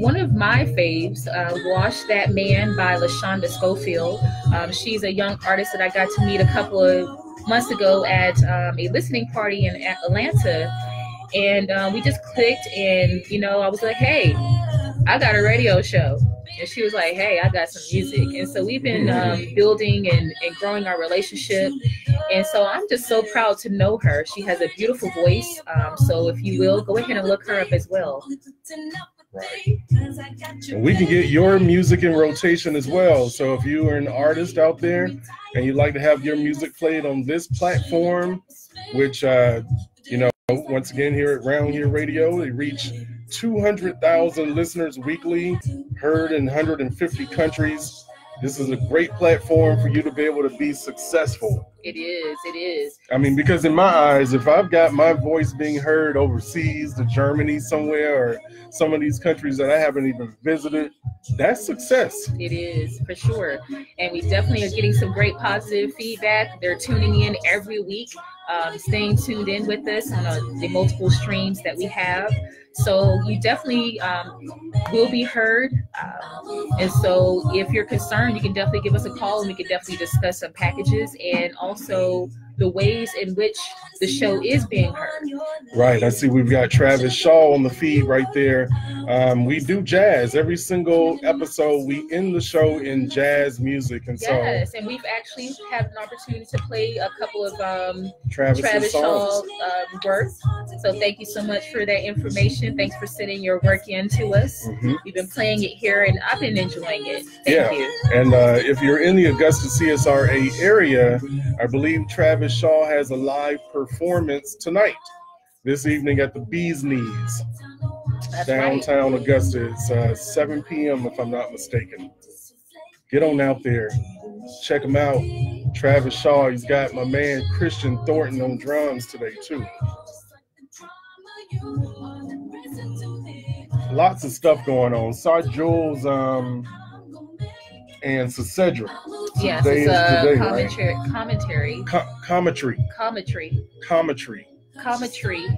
one of my faves, Wash That Man by LaShonda Schofield. She's a young artist that I got to meet a couple of months ago at a listening party in Atlanta. And we just clicked, and I was like, hey, I got a radio show. And she was like, hey, I got some music. And so we've been building and growing our relationship. And so I'm just so proud to know her. She has a beautiful voice. So if you will, go ahead and look her up as well. Right. And we can get your music in rotation as well. So if you are an artist out there and you'd like to have your music played on this platform, which, once again, here at Round Here Radio, they reach 200,000 listeners weekly, heard in 150 countries. This is a great platform for you to be able to be successful. It is. I mean, because in my eyes, if I've got my voice being heard overseas to Germany somewhere or some of these countries that I haven't even visited, that's success. It is, for sure. And we definitely are getting some great positive feedback. They're tuning in every week, staying tuned in with us on the multiple streams that we have. So you definitely will be heard. And so if you're concerned, you can definitely give us a call and we can definitely discuss some packages and also the ways in which the show is being heard. Right. I see we've got Travis Shaw on the feed right there. We do jazz. Every single episode, we end the show in jazz music. And yes, and we've actually had an opportunity to play a couple of Travis Shaw works. So thank you so much for that information. Thanks for sending your work in to us. We've been playing it here, and I've been enjoying it. Thank you. And if you're in the Augusta CSRA area, I believe Travis Shaw has a live performance tonight, this evening at the Bee's Knees, downtown Augusta. It's 7 p.m. if I'm not mistaken. Get on out there. Check him out. Travis Shaw. He's got my man Christian Thornton on drums today too. Lots of stuff going on. Saw Jules and Cedric. Yes, Today it's is today, commentary. Commentary.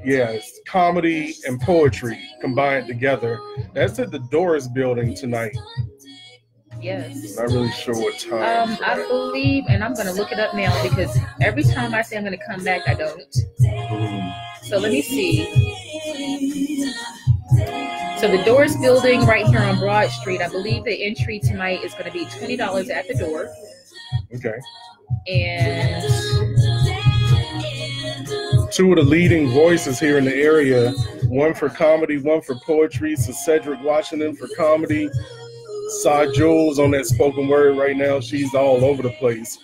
Yeah, it's comedy and poetry combined together. That's at the Doris building tonight. Yes. I'm not really sure what time. I believe, and I'm going to look it up now because every time I say I'm going to come back, I don't. So let me see. So the Doris building right here on Broad Street, I believe the entry tonight is going to be $20 at the door. Okay. And two of the leading voices here in the area, one for comedy, one for poetry. So Cedric Washington for comedy. Saw Jules on that spoken word right now. She's all over the place.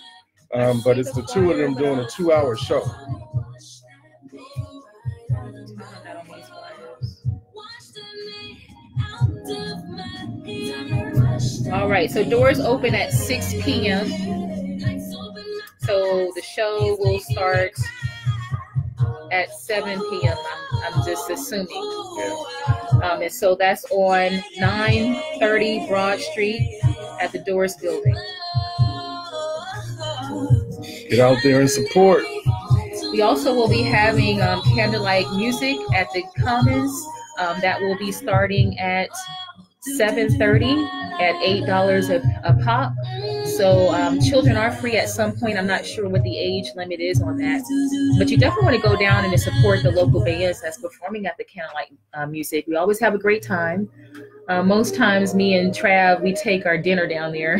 But it's the two of them doing a 2-hour show. All right, so doors open at 6 p.m. So the show will start at 7 p.m. I'm just assuming. And so that's on 930 Broad Street at the Doris building. Get out there and support. We also will be having candlelight music at the Commons. That will be starting at 7:30 at $8 a pop. So children are free at some point. I'm not sure what the age limit is on that, but you definitely want to go down and support the local bands that's performing at the candlelight music. We always have a great time. Most times me and Trav, we take our dinner down there,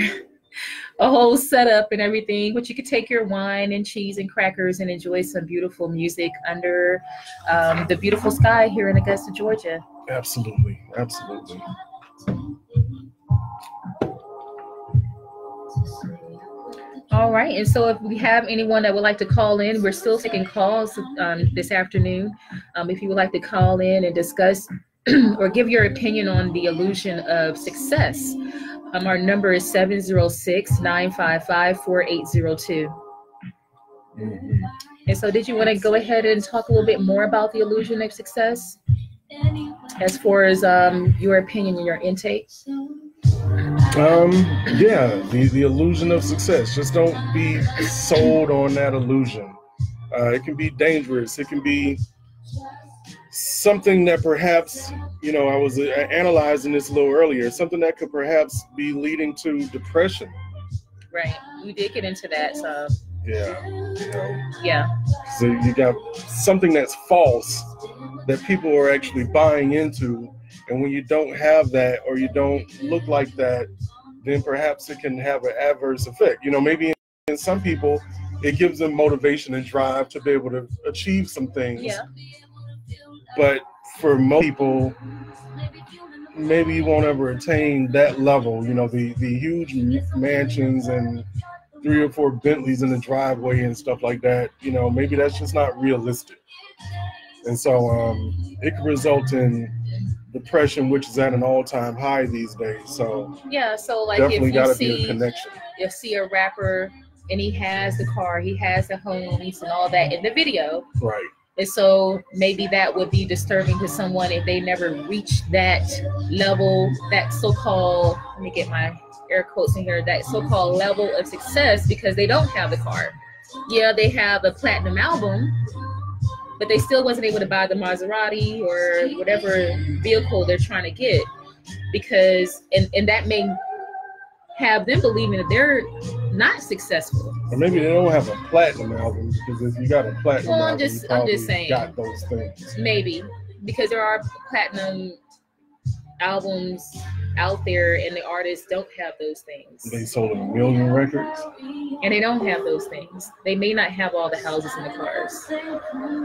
a whole setup and everything, but you could take your wine and cheese and crackers and enjoy some beautiful music under the beautiful sky here in Augusta, Georgia. Absolutely. Absolutely. All right, and so if we have anyone that would like to call in, we're still taking calls this afternoon. If you would like to call in and discuss or give your opinion on the illusion of success, our number is 706-955-4802. And so did you want to go ahead and talk a little bit more about the illusion of success as far as your opinion and your intake? Yeah, the illusion of success. Just don't be sold on that illusion. It can be dangerous. It can be something that perhaps, you know, I was analyzing this a little earlier, something that could perhaps be leading to depression. Right. We did get into that. So. Yeah. You know, yeah. So you got something that's false that people are actually buying into. And when you don't have that or you don't look like that, then perhaps it can have an adverse effect. You know, maybe in some people, it gives them motivation and drive to be able to achieve some things. Yeah. But for most people, maybe you won't ever attain that level. You know, the huge mansions and 3 or 4 Bentleys in the driveway and stuff like that. You know, maybe that's just not realistic. And so it can result in depression, which is at an all-time high these days. So yeah, so like definitely if you gotta see be a connection. You see a rapper and he has the car, he has the homes and all that in the video, right? And so maybe that would be disturbing to someone if they never reach that level, that so-called, let me get my air quotes in here, that so-called level of success because they don't have the car. Yeah, they have a platinum album, but they still wasn't able to buy the Maserati or whatever vehicle they're trying to get because, and that may have them believing that they're not successful. Or maybe they don't have a platinum album because if you got a platinum album, I'm just saying, got those things. Maybe because there are platinum albums out there and the artists don't have those things. They sold 1 million records. And they don't have those things. They may not have all the houses and the cars.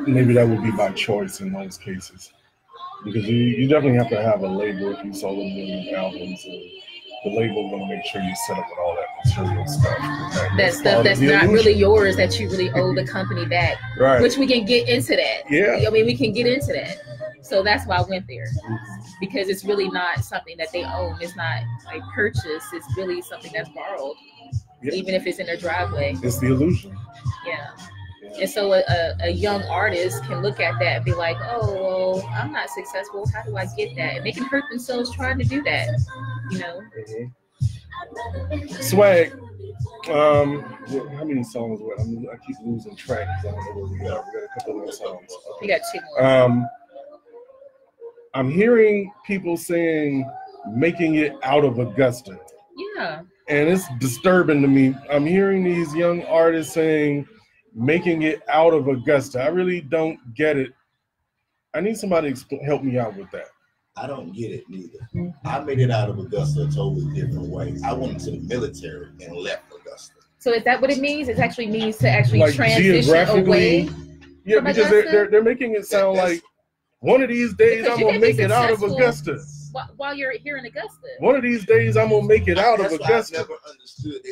Maybe that would be by choice in those cases. Because you definitely have to have a label if you sold 1 million albums. And the label will make sure you set up with all that material stuff. That stuff that's not really yours that you really owe the company back. Right. Which we can get into that. Yeah. I mean, we can get into that. So that's why I went there. because it's really not something that they own. It's not like purchased. It's really something that's borrowed, even if it's in their driveway. It's the illusion. Yeah. And so a young artist can look at that and be like, oh, well, I'm not successful. How do I get that? And they can hurt themselves trying to do that, you know? Swag. How many songs were I keep losing track because I don't know where we are. We got a couple more songs. We got 2 more. I'm hearing people saying making it out of Augusta. Yeah. And it's disturbing to me. I'm hearing these young artists saying making it out of Augusta. I really don't get it. I need somebody to help me out with that. I don't get it neither. I made it out of Augusta a totally different way. I went into the military and left Augusta. So is that what it means? It actually means to actually like transition away. Yeah, because they're making it sound like one of these days I'm gonna make it out of Augusta. While you're here in Augusta. One of these days I'm gonna make it out of Augusta. I never understood.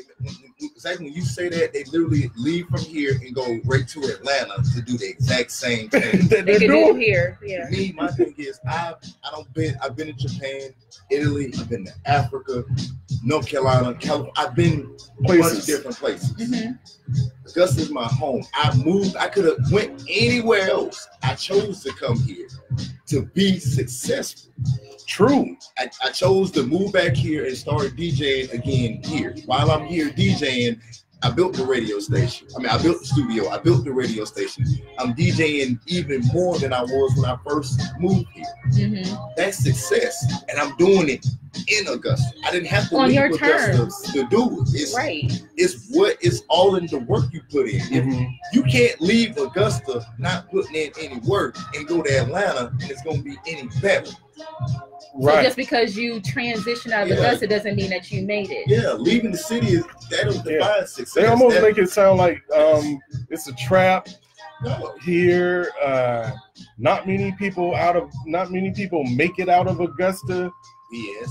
Exactly when you say that, they literally leave from here and go right to Atlanta to do the exact same thing. They can do here. Yeah. Me, my thing is I've been in Japan, Italy, I've been to Africa, North Carolina, California. I've been a bunch of different places. Augusta is my home. I moved. I could have went anywhere else. I chose to come here to be successful. True. I chose to move back here and start DJing again here. While I'm here DJing, I built the radio station. I mean, I built the studio. I built the radio station. I'm DJing even more than I was when I first moved here. That's success, and I'm doing it in Augusta. I didn't have to leave Augusta to do it. It's all in the work you put in. If you can't leave Augusta not putting in any work and go to Atlanta and it's going to be any better. So just because you transition out of Augusta doesn't mean that you made it. Yeah, leaving the city that don't define success. They almost make it sound like it's a trap here. Not many people make it out of Augusta. Yes.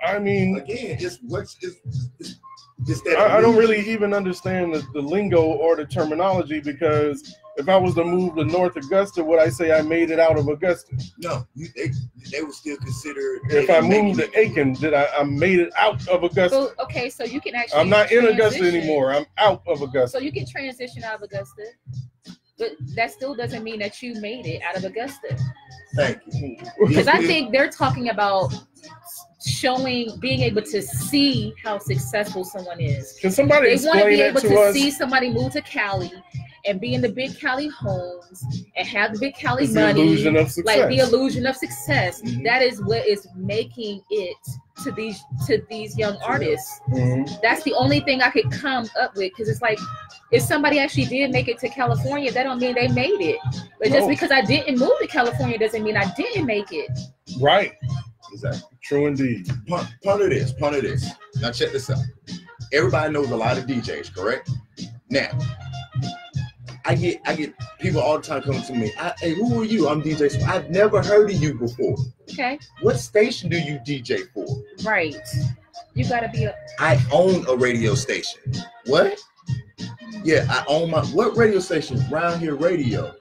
I mean, again, I don't really even understand the lingo or the terminology, because if I was to move to North Augusta, would I say I made it out of Augusta? No, they would still consider. If I moved to Aiken, I made it out of Augusta? So, okay, so you can actually. I'm not in Augusta anymore. I'm out of Augusta. So you can transition out of Augusta, but that still doesn't mean that you made it out of Augusta. Thank you. Because I think they're talking about being able to see how successful someone is. Can somebody explain that to us? They want to be able to see somebody move to Cali and be in the big Cali homes and have the big Cali money. The illusion of success. Like the illusion of success. That is what is making it to these young artists. That's the only thing I could come up with, because it's like, if somebody actually did make it to California, that don't mean they made it. But just because I didn't move to California doesn't mean I didn't make it. Right. Exactly. True indeed. Punt of this. Now check this out. Everybody knows a lot of DJs, correct? Now, I get people all the time coming to me. Hey, who are you? I'm DJ. So I've never heard of you before. Okay. What station do you DJ for? Right. You gotta be I own a radio station. What? Yeah, I own what radio station? Round Here Radio.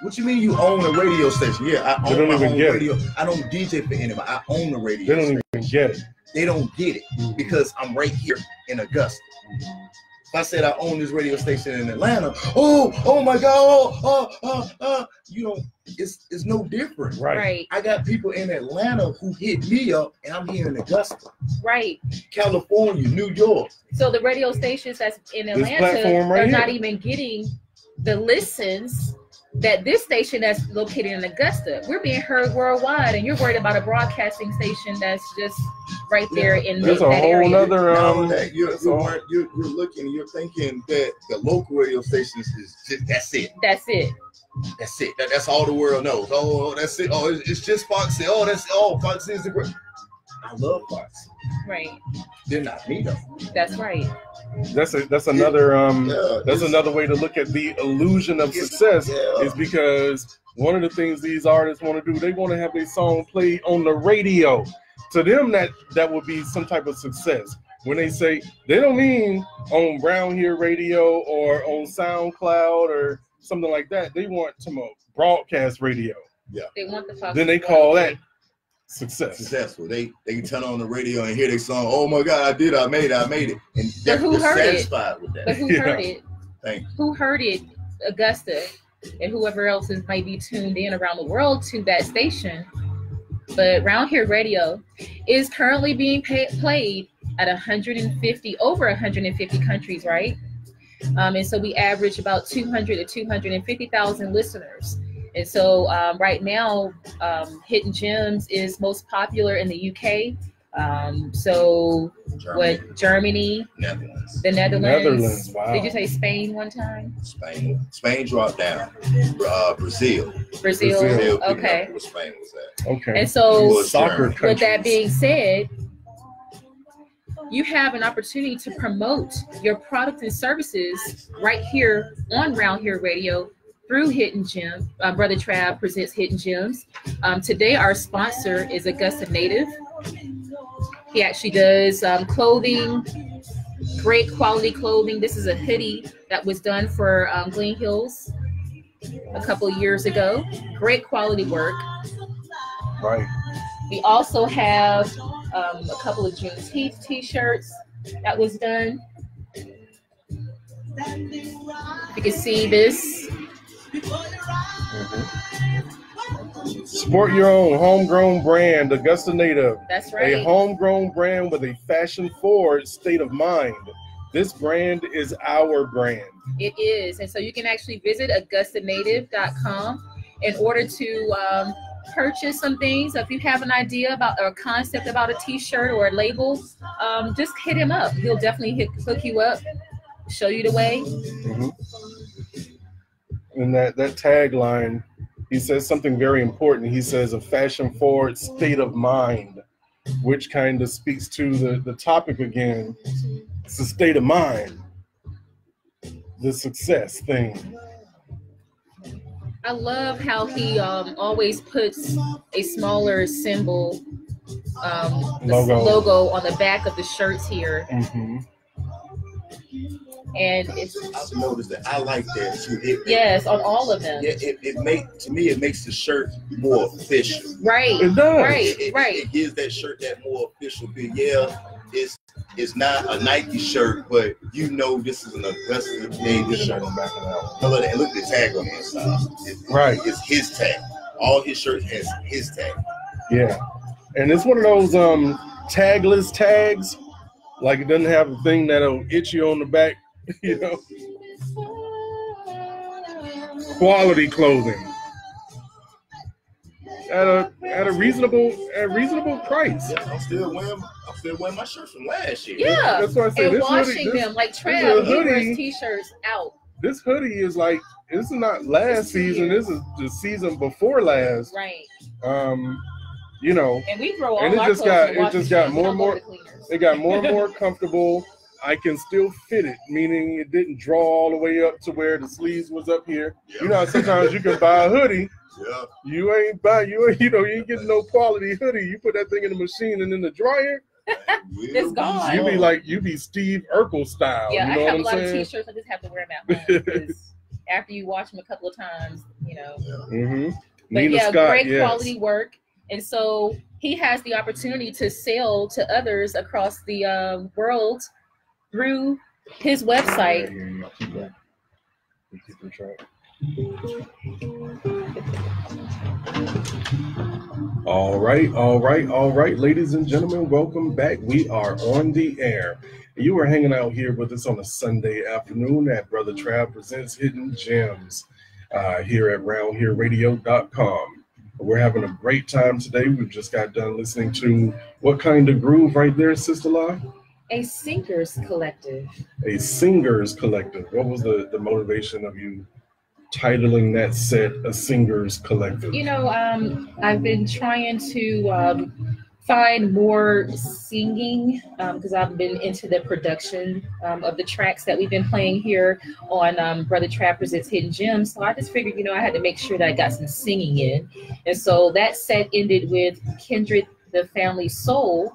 What you mean you own a radio station? Yeah, I own my own radio. I don't DJ for anybody. I own the radio station. They don't even get it. They don't get it because I'm right here in Augusta. If I said I own this radio station in Atlanta, oh my God, it's no different. Right. I got people in Atlanta who hit me up, and I'm here in Augusta. Right. California, New York. So the radio stations that's in Atlanta, they're not even getting the listens that this station that's located in Augusta. We're being heard worldwide, and you're worried about a broadcasting station that's just right there in that area. You're looking, you're thinking that the local radio stations is just that's it. That's all the world knows. Oh, that's it. Oh, it's just Fox. Fox is the great. I love Fox. Right. They're not me though. That's right. That's another another way to look at the illusion of success, is because one of the things these artists want to do, they want to have their song played on the radio. To them, that would be some type of success. When they say, they don't mean on Brown Here Radio or on SoundCloud or something like that. They want some broadcast radio. Yeah. They want the Fox. Then they call that successful. They can turn on the radio and hear their song. Oh my God, I made it, and But who heard satisfied with that. But who heard it? Thank you. Who heard it? Augusta and whoever else might be tuned in around the world to that station. But Round Here Radio is currently being played at over 150 countries, right? And so we average about 200 to 250,000 listeners. And so right now, Hidden Gems is most popular in the UK. Germany, Netherlands. The Netherlands. Wow. Did you say Spain one time? Spain dropped down. Brazil. Okay. Where Spain was at. Okay. And so, soccer countries. With that being said, you have an opportunity to promote your product and services right here on Round Here Radio through Hidden Gem. Brother Trav presents Hidden Gems. Today, our sponsor is Augusta Native. He actually does clothing, great quality clothing. This is a hoodie that was done for Glen Hills a couple of years ago. Great quality work. Right. We also have a couple of Juneteenth t-shirts that was done. You can see this. Support your own homegrown brand, Augusta Native. That's right. A homegrown brand with a fashion-forward state of mind. This brand is our brand. It is. And so you can actually visit AugustaNative.com in order to purchase some things. If you have an idea about or a concept about a t-shirt or a label, just hit him up. He'll definitely hook you up, show you the way. Mm-hmm. And that tagline, he says something very important. He says a fashion-forward state of mind, which kind of speaks to the topic again. It's the state of mind, the success thing. I love how he always puts a smaller symbol, logo on the back of the shirts here. Mm-hmm. And I've noticed that. I like that too. Yes, on all of them. Yeah, it makes the shirt more official. Right. It does. Right. It gives that shirt that more official feel. Yeah, it's not a Nike shirt, but you know this is an Augusta Native shirt. On back of that one. No, look at the tag on the inside. Right. It's his tag. All his shirts has his tag. Yeah. And it's one of those tagless tags. Like it doesn't have a thing that'll itch you on the back, you know. Quality clothing at a reasonable price. Yeah, I'm still wearing my shirts from last year. Yeah. That's why I say and this washing hoodie, them like Trav, he hoodie. wears t-shirts out. This hoodie is like, this is not last season. This is the season before last. Right. You know, And we throw all and our clothes it just got more and more. cleaners. It got more and more comfortable. I can still fit it, meaning it didn't draw all the way up to where the sleeves was up here. Yeah. You know how sometimes you can buy a hoodie. Yeah. You ain't getting no quality hoodie. You put that thing in the machine and in the dryer, It's gone. you be Steve Urkel style. Yeah, you know I have what a lot I'm of saying? t-shirts. I just have to wear them at home because after you wash them a couple of times, you know. Mm-hmm. But Nina yeah, Scott, great yes. quality work. And so he has the opportunity to sell to others across the world through his website. All right, ladies and gentlemen, welcome back. We are on the air. You are hanging out here with us on a Sunday afternoon at Brother Trav Presents Hidden Gems here at roundhereradio.com. We're having a great time today. We've just got done listening to what kind of groove right there, Sister La? A singers collective. A singers collective. What was the motivation of you titling that set a singers collective? You know, I've been trying to find more singing because I've been into the production of the tracks that we've been playing here on Brother Trav Presents Hidden Gems. So I just figured, I had to make sure that I got some singing in. And so that set ended with Kindred the Family Soul,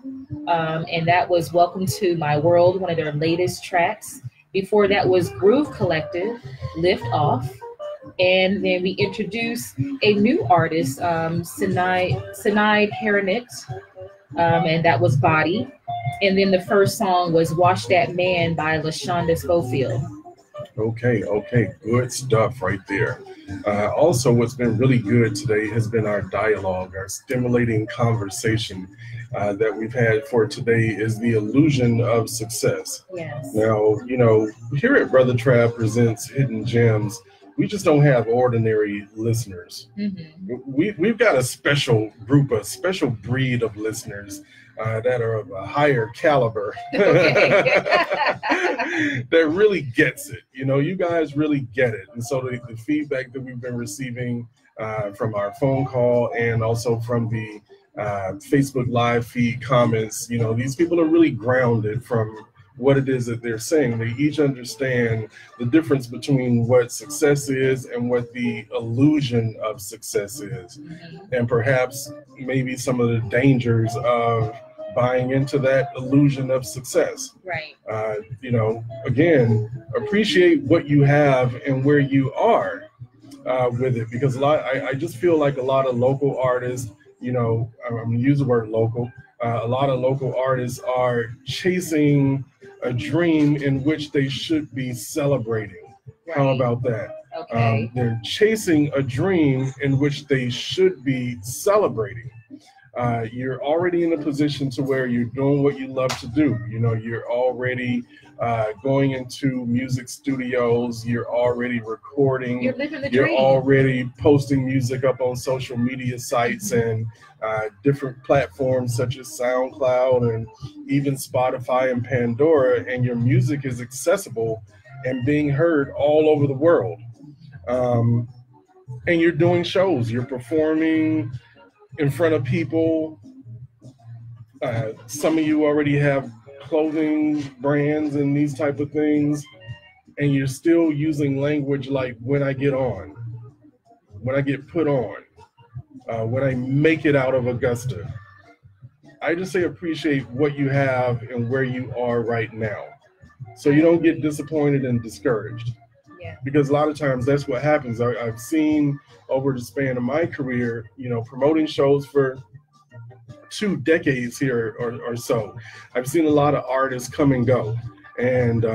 and that was Welcome to My World, one of their latest tracks. Before that was Groove Collective, Lift Off. And then we introduced a new artist, Sinai Haranit, and that was Body. And then the first song was Wash That Man by LaShonda Schofield. Okay, good stuff right there. Also, what's been really good today has been our dialogue, our stimulating conversation that we've had for today is the illusion of success. Yes. Now, you know, here at Brotha Trav Presents Hidden Gems, we just don't have ordinary listeners. Mm-hmm. We've got a special group, a special breed of listeners that are of a higher caliber that really gets it. You know, you guys really get it. And so the feedback that we've been receiving from our phone call and also from the Facebook live feed comments, you know, these people are really grounded from what it is that they're saying. They each understand the difference between what success is and what the illusion of success is. Mm-hmm. And perhaps maybe some of the dangers of buying into that illusion of success. Right. You know, again, appreciate what you have and where you are with it, because I just feel like a lot of local artists, you know, I'm going to use the word local, a lot of local artists are chasing a dream in which they should be celebrating. Right. How about that? Okay. They're chasing a dream in which they should be celebrating. You're already in a position to where you're doing what you love to do. You know, you're already going into music studios. You're already recording. You're living the You're dream. already posting music up on social media sites and different platforms such as SoundCloud and even Spotify and Pandora. And your music is accessible and being heard all over the world. And you're doing shows. You're performing in front of people. Some of you already have clothing brands and these type of things, and you're still using language like when I get on, when I get put on, when I make it out of Augusta. I just say appreciate what you have and where you are right now, so you don't get disappointed and discouraged. Yeah. Because a lot of times that's what happens. I've seen over the span of my career, you know, promoting shows for 2 decades here or so, I've seen a lot of artists come and go, and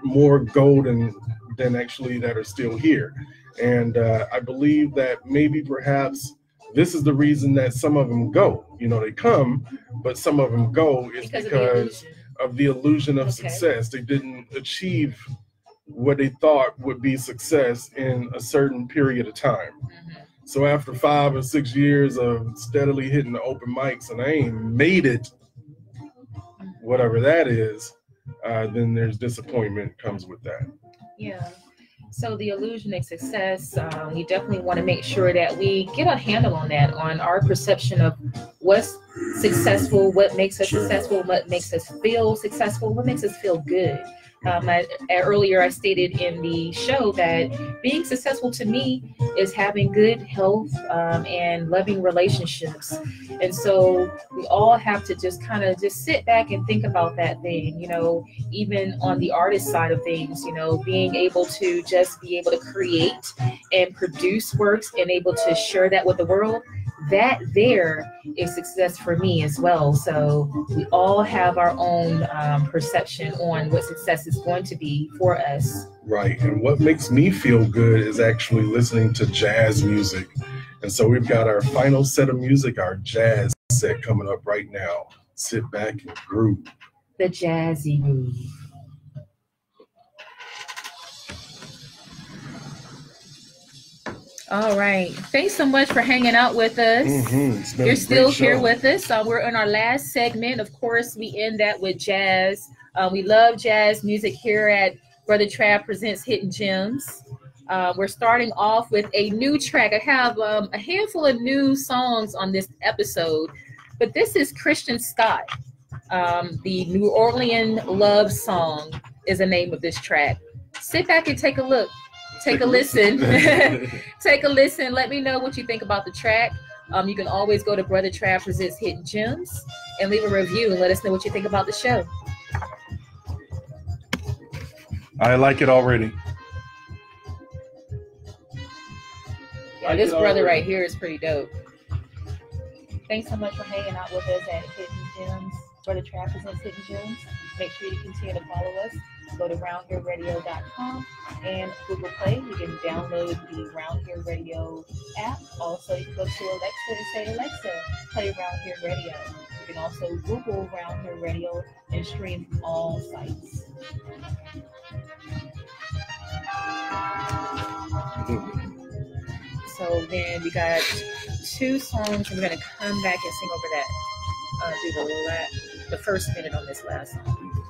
more golden than actually that are still here. And I believe that maybe perhaps this is the reason that some of them go. You know, they come, but some of them go is because of the illusion of success. They didn't achieve what they thought would be success in a certain period of time. Mm-hmm. So after 5 or 6 years of steadily hitting the open mics and I ain't made it, whatever that is, then there's disappointment comes with that. Yeah. So the illusion of success, we definitely want to make sure that we get a handle on that, on our perception of what's successful, what makes us successful, what makes us feel successful, what makes us feel good. Earlier, I stated in the show that being successful to me is having good health and loving relationships. And so we all have to just kind of just sit back and think about that thing, you know, even on the artist side of things, you know, being able to just be able to create and produce works and able to share that with the world. That there is success for me as well. So we all have our own perception on what success is going to be for us. Right. And what makes me feel good is actually listening to jazz music. And so we've got our final set of music, our jazz set coming up right now. Sit back and groove. The jazzy groove. All right. Thanks so much for hanging out with us. Mm-hmm. You're still here with us. We're in our last segment. Of course, we end that with jazz. We love jazz music here at Brotha Trav Presents Hidden Gems. We're starting off with a new track. I have a handful of new songs on this episode, but this is Christian Scott. The New Orleans Love Song is the name of this track. Sit back and take a look. Take a listen. Take a listen. Let me know what you think about the track. You can always go to Brotha Trav Presents Hidden Gems and leave a review and let us know what you think about the show. I like it already. Yeah, this brother right here is pretty dope. Thanks so much for hanging out with us at Hidden Gems. Brotha Trav presents Hidden Gems. Make sure you continue to follow us. Go to roundhereradio.com and Google Play. You can download the Round Here Radio app. Also, you can go to Alexa and say, Alexa, play Round Here Radio. You can also Google Round Here Radio and stream from all sites. So then we got 2 songs, and we're going to come back and sing over that. Do the first minute on this last song.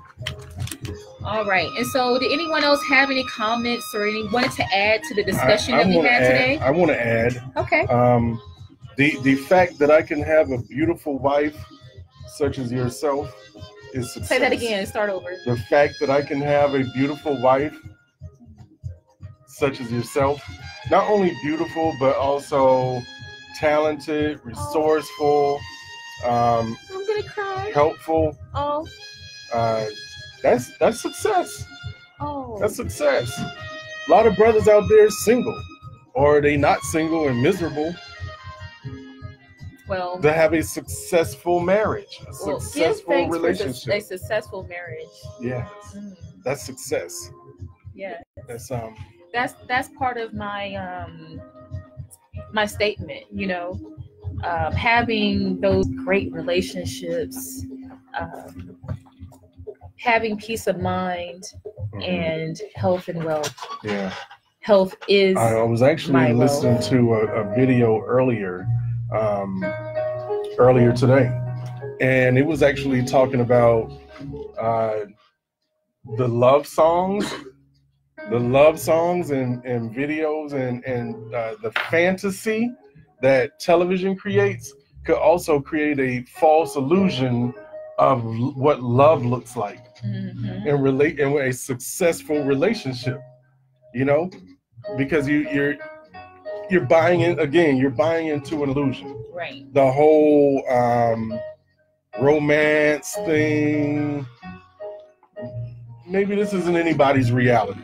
All right. And so did anyone else have any comments or wanted to add to the discussion that we had today? I want to add. Okay. The fact that I can have a beautiful wife such as yourself is success. Say that again. Start over. The fact that I can have a beautiful wife such as yourself, not only beautiful, but also talented, resourceful, I'm going to cry. Helpful. Oh. That's success. Oh. That's success. A lot of brothers out there single, or they not single and miserable. Well, to have a successful marriage, a successful relationship. A successful marriage. Yes. That's success. Yeah. That's part of my my statement, you know. Having those great relationships, having peace of mind, and health and wealth. Yeah. Health is. I was actually listening to a video earlier today, and it was actually talking about the love songs and videos and the fantasy that television creates could also create a false illusion of what love looks like and a successful relationship, you know, because you're buying into an illusion. Right. The whole romance thing, maybe this isn't anybody's reality.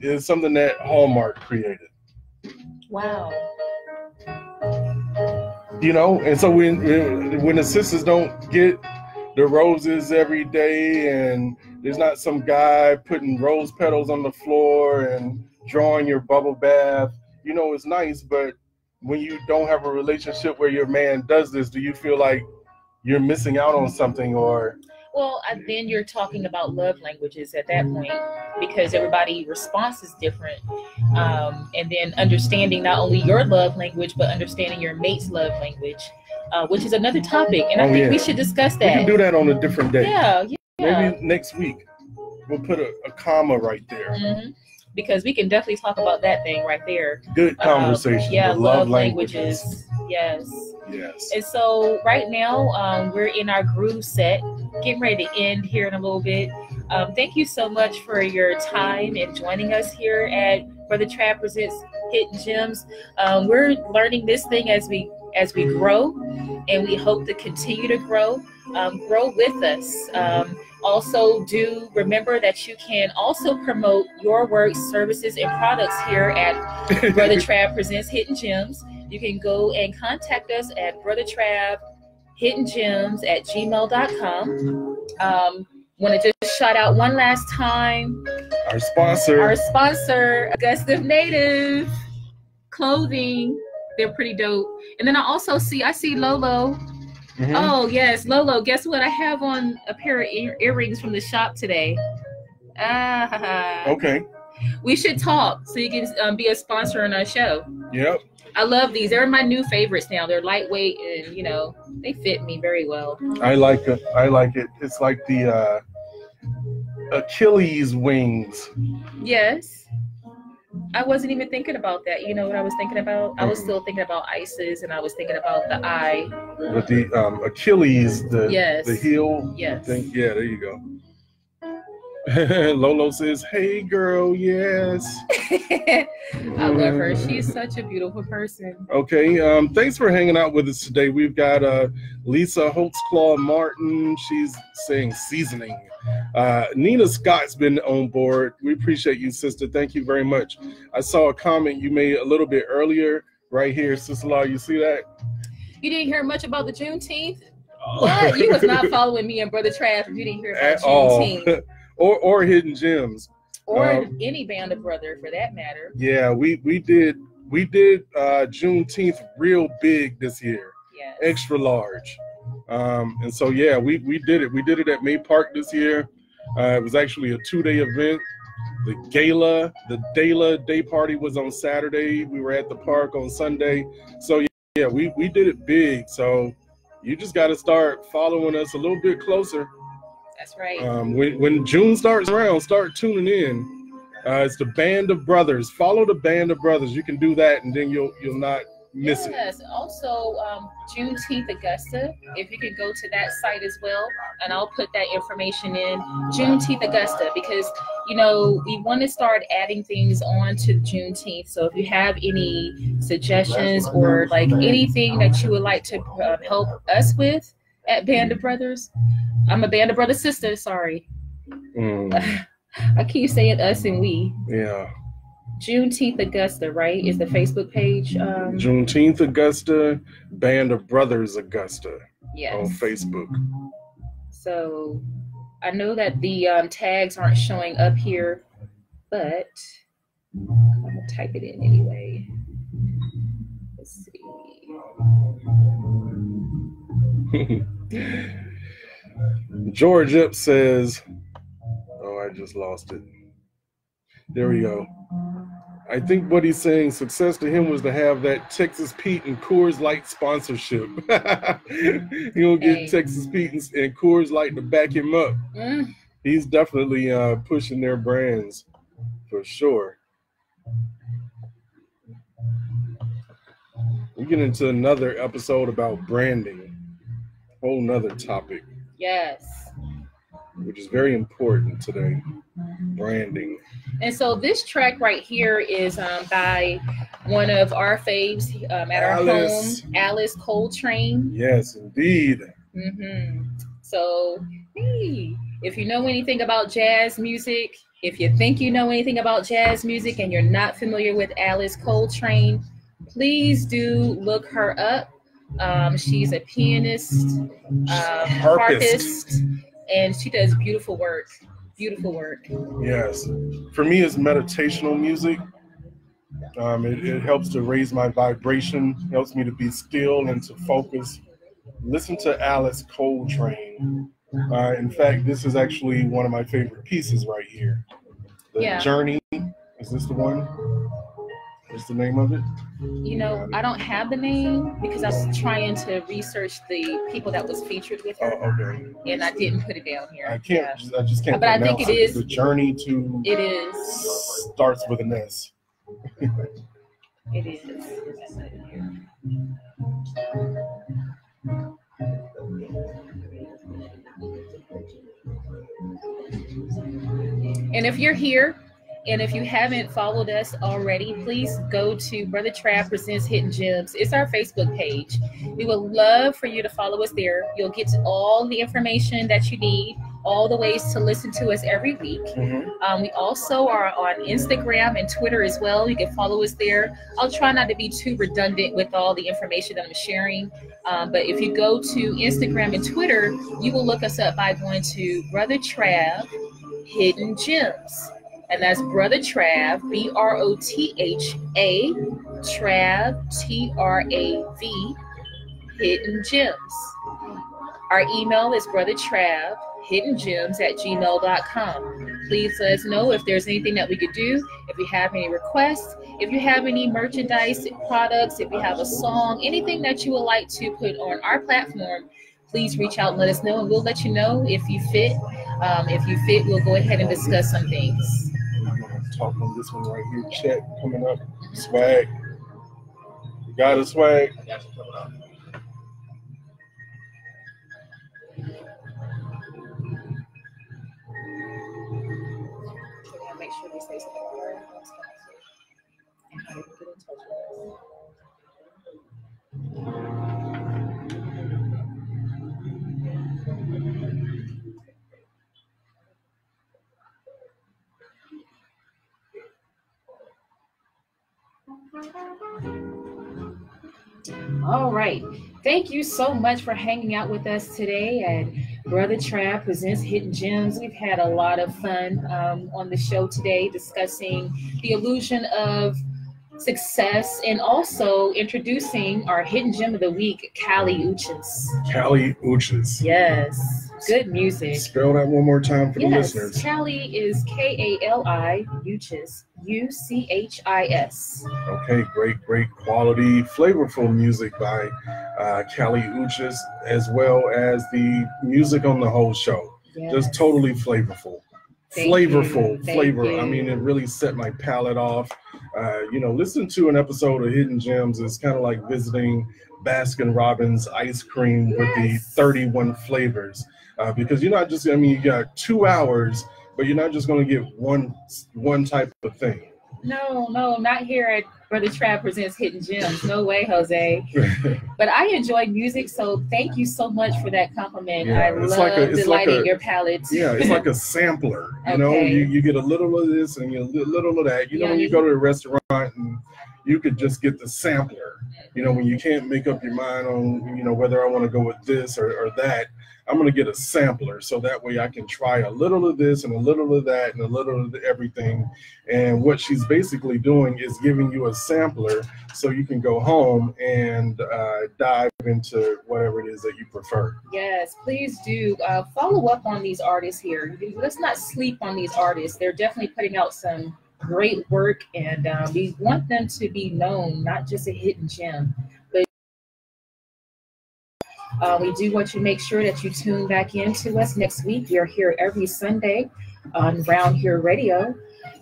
It's something that Hallmark created. Wow. You know, and so when the sisters don't get the roses every day, and there's not some guy putting rose petals on the floor and drawing your bubble bath, you know, it's nice, but when you don't have a relationship where your man does this, do you feel like you're missing out on something? Or well, then you're talking about love languages at that point, because everybody's response is different. And then understanding not only your love language, but understanding your mate's love language, which is another topic. And I think we should discuss that. We can do that on a different day. Yeah. Maybe next week. We'll put a comma right there. Because we can definitely talk about that thing right there. Good conversation. Yeah, love languages. Yes. And so right now, we're in our groove set, getting ready to end here in a little bit. Thank you so much for your time and joining us here at Brotha Trav Presents Hidden Gems. We're learning this thing as we grow, and we hope to continue to grow. Grow with us. Also, do remember that you can also promote your work, services, and products here at Brotha Trav Presents Hidden Gems. You can go and contact us at brothatrav@gmail.com. Want to just shout out one last time our sponsor, Augusta Native Clothing. They're pretty dope. And then I see Lolo. Oh yes, Lolo, guess what? I have on a pair of earrings from the shop today. Okay. We should talk so you can be a sponsor on our show. Yep. I love these. They're my new favorites now. They're lightweight and, you know, they fit me very well. I like it. It's like the Achilles wings. Yes. I wasn't even thinking about that. You know what I was thinking about? I was still thinking about ISIS, and I was thinking about the eye. With the Achilles, the heel thing. Yeah, there you go. Lolo says, "Hey, girl, yes." I love her. She's such a beautiful person. Okay, thanks for hanging out with us today. We've got Lisa Holtzclaw Martin. She's saying seasoning. Nina Scott's been on board. We appreciate you, sister. Thank you very much. I saw a comment you made a little bit earlier right here, Sister Law. You see that? You didn't hear much about the Juneteenth? What? You was not following me and Brother Trav if you didn't hear about Juneteenth. or Hidden Gems. Or any band of brother for that matter. Yeah, we did Juneteenth real big this year. Yes. Extra large. And so yeah, we did it. We did it at May Park this year. It was actually a 2-day event. The Gala day party was on Saturday. We were at the park on Sunday. So yeah, we did it big. So you just got to start following us a little bit closer. That's right. When June starts around, start tuning in. It's the Band of Brothers. Follow the Band of Brothers. You can do that, and then you'll not miss it. Yes. Also, Juneteenth Augusta. If you could go to that site as well, and I'll put that information in. Juneteenth Augusta, because we want to start adding things on to Juneteenth. So if you have any suggestions or like anything that you would like to help us with at Band of Brothers, I'm a Band of Brothers sister. Sorry. I keep saying us and we. Yeah. Juneteenth Augusta, right? Is the Facebook page. Juneteenth Augusta, Band of Brothers Augusta. Yes. On Facebook. So I know that the tags aren't showing up here, but I'm gonna type it in anyway. Let's see. George Ip says, oh, I just lost it. There we go. I think what he's saying, success to him was to have that Texas Pete and Coors Light sponsorship. He'll get Texas Pete and Coors Light to back him up. He's definitely pushing their brands for sure. We get into another episode about branding, whole nother topic. Yes. Which is very important today, branding. And so this track right here is by one of our faves at our home, Alice Coltrane. Yes, indeed. So, hey, if you know anything about jazz music, if you think you know anything about jazz music and you're not familiar with Alice Coltrane, please do look her up. She's a pianist, harpist, and she does beautiful work. Beautiful work. Yes. For me, it's meditational music. It helps to raise my vibration, helps me to be still and to focus. Listen to Alice Coltrane. In fact, this is actually one of my favorite pieces right here. The Journey. Is this the one? What's the name of it? I don't have the name because I was trying to research the people that was featured with her. Oh, okay. And I didn't put it down here. I just can't. But I think it is. The Journey to. It is. Starts with an S. It is. And if you're here, and if you haven't followed us already, please go to Brotha Trav Presents Hidden Gems. It's our Facebook page. We would love for you to follow us there. You'll get all the information that you need, all the ways to listen to us every week. We also are on Instagram and Twitter as well. You can follow us there. I'll try not to be too redundant with all the information that I'm sharing. But if you go to Instagram and Twitter, you will look us up by going to Brotha Trav Hidden Gems. And that's Brotha Trav, BROTHA, Trav, TRAV, Hidden Gems. Our email is brothatrav@gmail.com. Please let us know if there's anything that we could do, if you have any requests, if you have any merchandise products, if you have a song, anything that you would like to put on our platform, please reach out and let us know, and we'll let you know if you fit. If you fit, we'll go ahead and discuss some things. I'm going to talk on this one right here. Check coming up. Swag. You got a swag? I got you coming up. Make sure they say something about her and how they can get in touch with us. All right. Thank you so much for hanging out with us today at Brotha Trav Presents Hidden Gems. We've had a lot of fun on the show today discussing the illusion of success and also introducing our Hidden Gem of the Week, Kali Uchis. Kali Uchis. Yes. Good music. Spell that one more time for the listeners. Kali is Kali Uchis, Uchis. Okay, great quality, flavorful music by Kali Uchis, as well as the music on the whole show. Yes. Just totally flavorful. Thank flavor. you. I mean, it really set my palate off. Listening to an episode of Hidden Gems is kind of like visiting Baskin Robbins ice cream with the 31 flavors. Because you're not just, you got 2 hours, but you're not just going to get one type of thing. No, not here at Brotha Trav Presents Hidden Gems. No way, Jose. But I enjoy music, so thank you so much for that compliment. Yeah, I love delighting your palate. Yeah, it's like a sampler. Okay. You get a little of this and a little of that. When you go to a restaurant and you could just get the sampler. When you can't make up your mind on, whether I want to go with this or that, I'm going to get a sampler so that way I can try a little of this and a little of that and a little of everything. And what she's basically doing is giving you a sampler so you can go home and dive into whatever it is that you prefer. Yes, please do follow up on these artists here. Let's not sleep on these artists. They're definitely putting out some great work, and we want them to be known, not just a hidden gem. We do want you to make sure that you tune back in to us next week. We are here every Sunday on Round Here Radio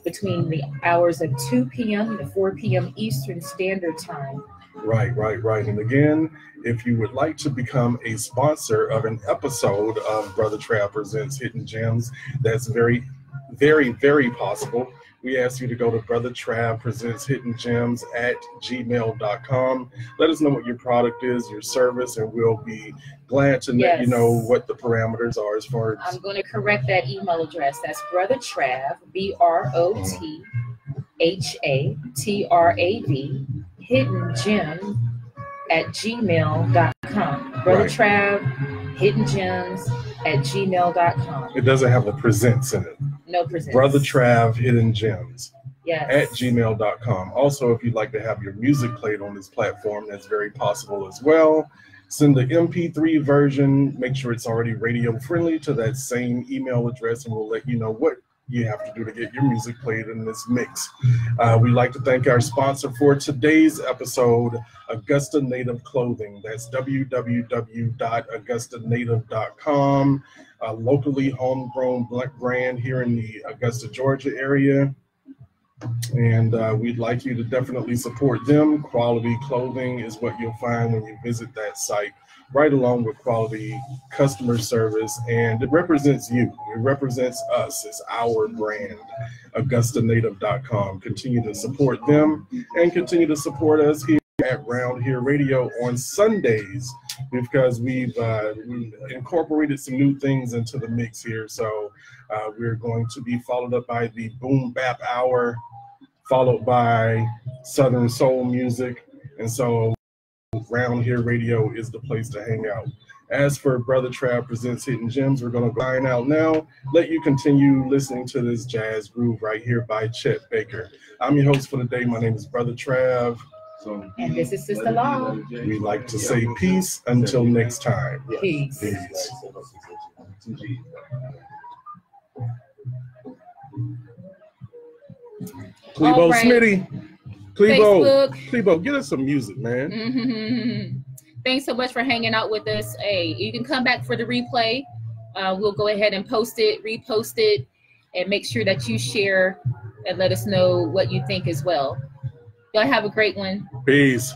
between the hours of 2 p.m. to 4 p.m. Eastern Standard Time. Right. And again, if you would like to become a sponsor of an episode of Brotha Trav Presents Hidden Gems, that's very, very, very possible. We ask you to go to Brotha Trav Presents Hidden Gems at gmail.com. Let us know what your product is, your service, and we'll be glad to let you know what the parameters are as far as. I'm going to correct that email address. That's Brotha Trav, BROTHATRAV, Hidden Gem at gmail.com. Brotha Trav, Hidden Gems at gmail.com. It doesn't have the presents in it. No presents. Brotha Trav Hidden Gems at gmail.com. Also, if you'd like to have your music played on this platform, that's very possible as well. Send the MP3 version. Make sure it's already radio friendly to that same email address, and we'll let you know what you have to do to get your music played in this mix. We'd like to thank our sponsor for today's episode, Augusta Native Clothing. That's www.augustanative.com. A locally homegrown black brand here in the Augusta, Georgia area. And we'd like you to definitely support them. Quality clothing is what you'll find when you visit that site, right along with quality customer service. And it represents you. It represents us. It's our brand, AugustaNative.com. Continue to support them and continue to support us here at Round Here Radio on Sundays, because we've incorporated some new things into the mix here. So we're going to be followed up by the Boom Bap Hour, followed by Southern Soul music. And so Round Here Radio is the place to hang out. As for Brotha Trav Presents Hidden Gems, we're going to sign out now. Let you continue listening to this jazz groove right here by Chet Baker. I'm your host for the day. My name is Brotha Trav. And this is Sista Law. We like to say peace until next time. Peace. Clebo right. Smitty. Clebo, get us some music, man. Thanks so much for hanging out with us. Hey, you can come back for the replay. We'll go ahead and post it, repost it, and make sure that you share and let us know what you think as well. Y'all have a great one. Peace.